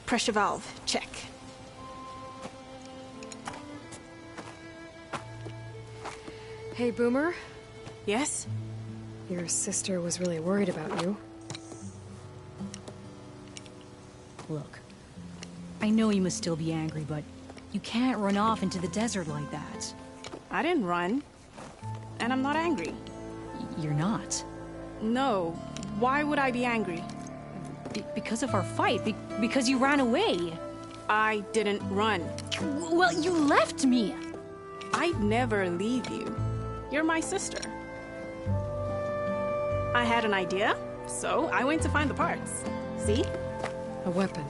Pressure valve, check. Hey, Boomer? Yes? Your sister was really worried about you. Look, I know you must still be angry, but you can't run off into the desert like that. I didn't run. And I'm not angry. You're not? No. Why would I be angry? Because of our fight. Because you ran away. I didn't run. Well, you left me. I'd never leave you. You're my sister. I had an idea, so I went to find the parts. See? A weapon.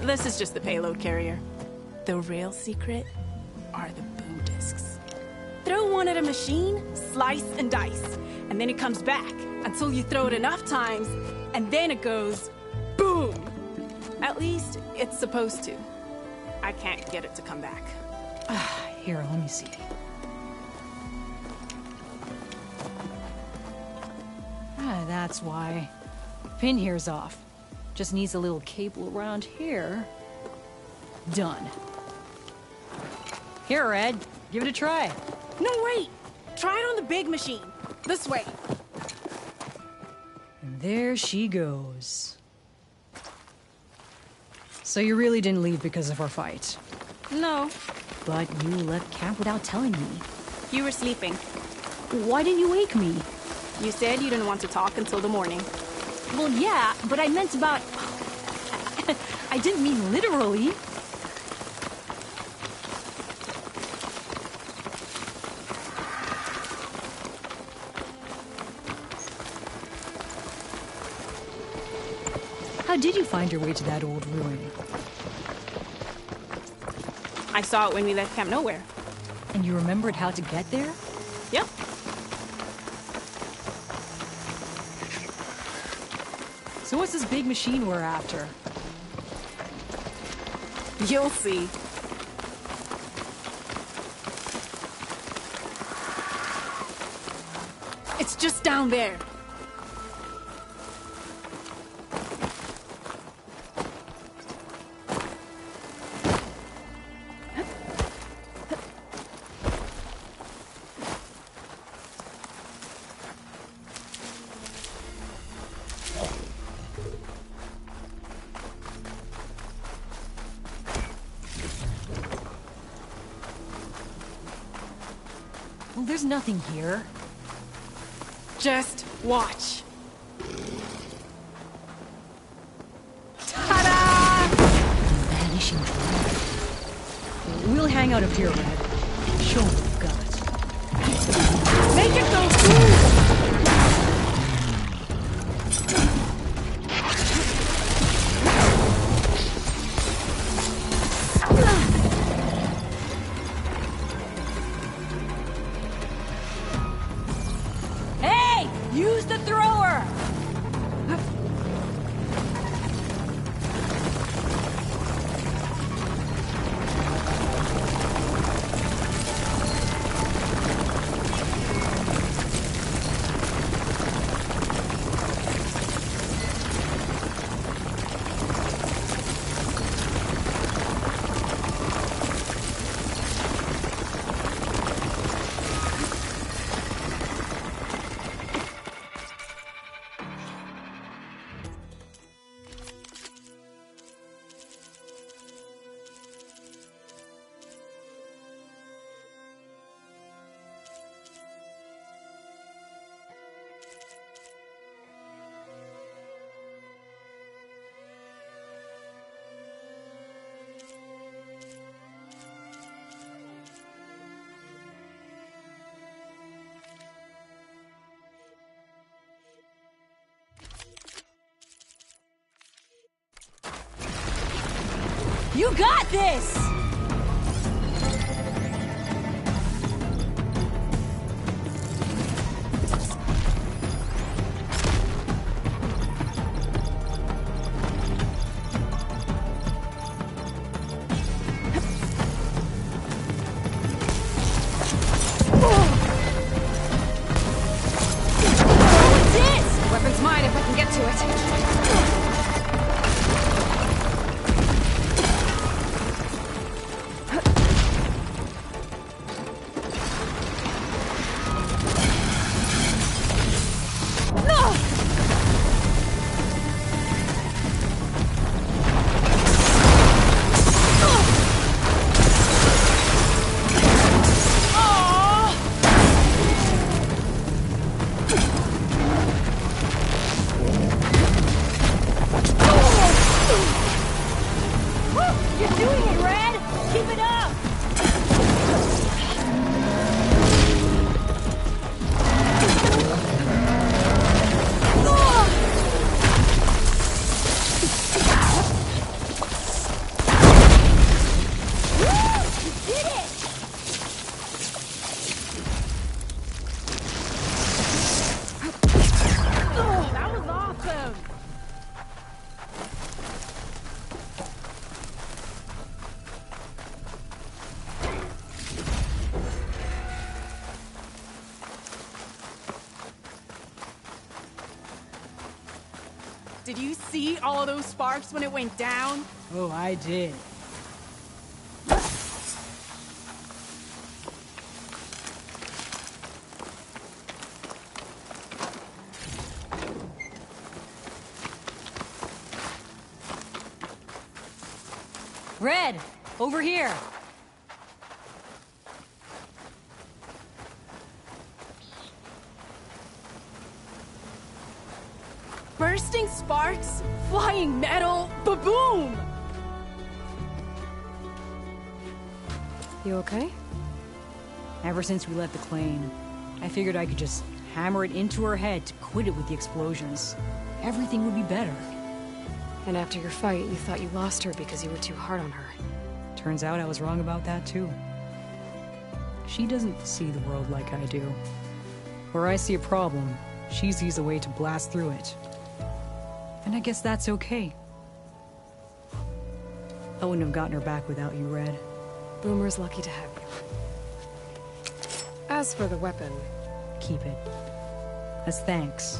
This is just the payload carrier. The real secret are the boom discs. Throw one at a machine, slice and dice, and then it comes back until you throw it enough times, and then it goes boom. At least it's supposed to. I can't get it to come back. Here, let me see. That's why. Pin here's off. Just needs a little cable around here. Done. Here, Red. Give it a try. No, wait! Try it on the big machine. This way. And there she goes. So you really didn't leave because of our fight? No. But you left camp without telling me. You were sleeping. Why didn't you wake me? You said you didn't want to talk until the morning. Well, yeah, but I meant about... I didn't mean literally. How did you find your way to that old ruin? I saw it when we left Camp Nowhere. And you remembered how to get there? Yep. So what's this big machine we're after? You'll see. It's just down there. Well, there's nothing here. Just watch. Vanishing dragon. We'll hang out up here, Red. Show me what you've got. Make it go through! Use the thrower! You got this! Weapon's mine if I can Did you see all of those sparks when it went down? Oh, I did. Red, over here. Bursting sparks, flying metal, ba-boom! You okay? Ever since we left the claim, I figured I could just hammer it into her head to quit it with the explosions. Everything would be better. And after your fight, you thought you lost her because you were too hard on her. Turns out I was wrong about that too. She doesn't see the world like I do. Where I see a problem, she sees a way to blast through it. And I guess that's okay. I wouldn't have gotten her back without you, Red. Boomer's lucky to have you. As for the weapon... Keep it. As thanks.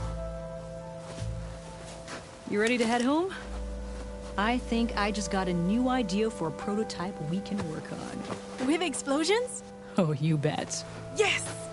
You ready to head home? I think I just got a new idea for a prototype we can work on. With explosions? Oh, you bet. Yes!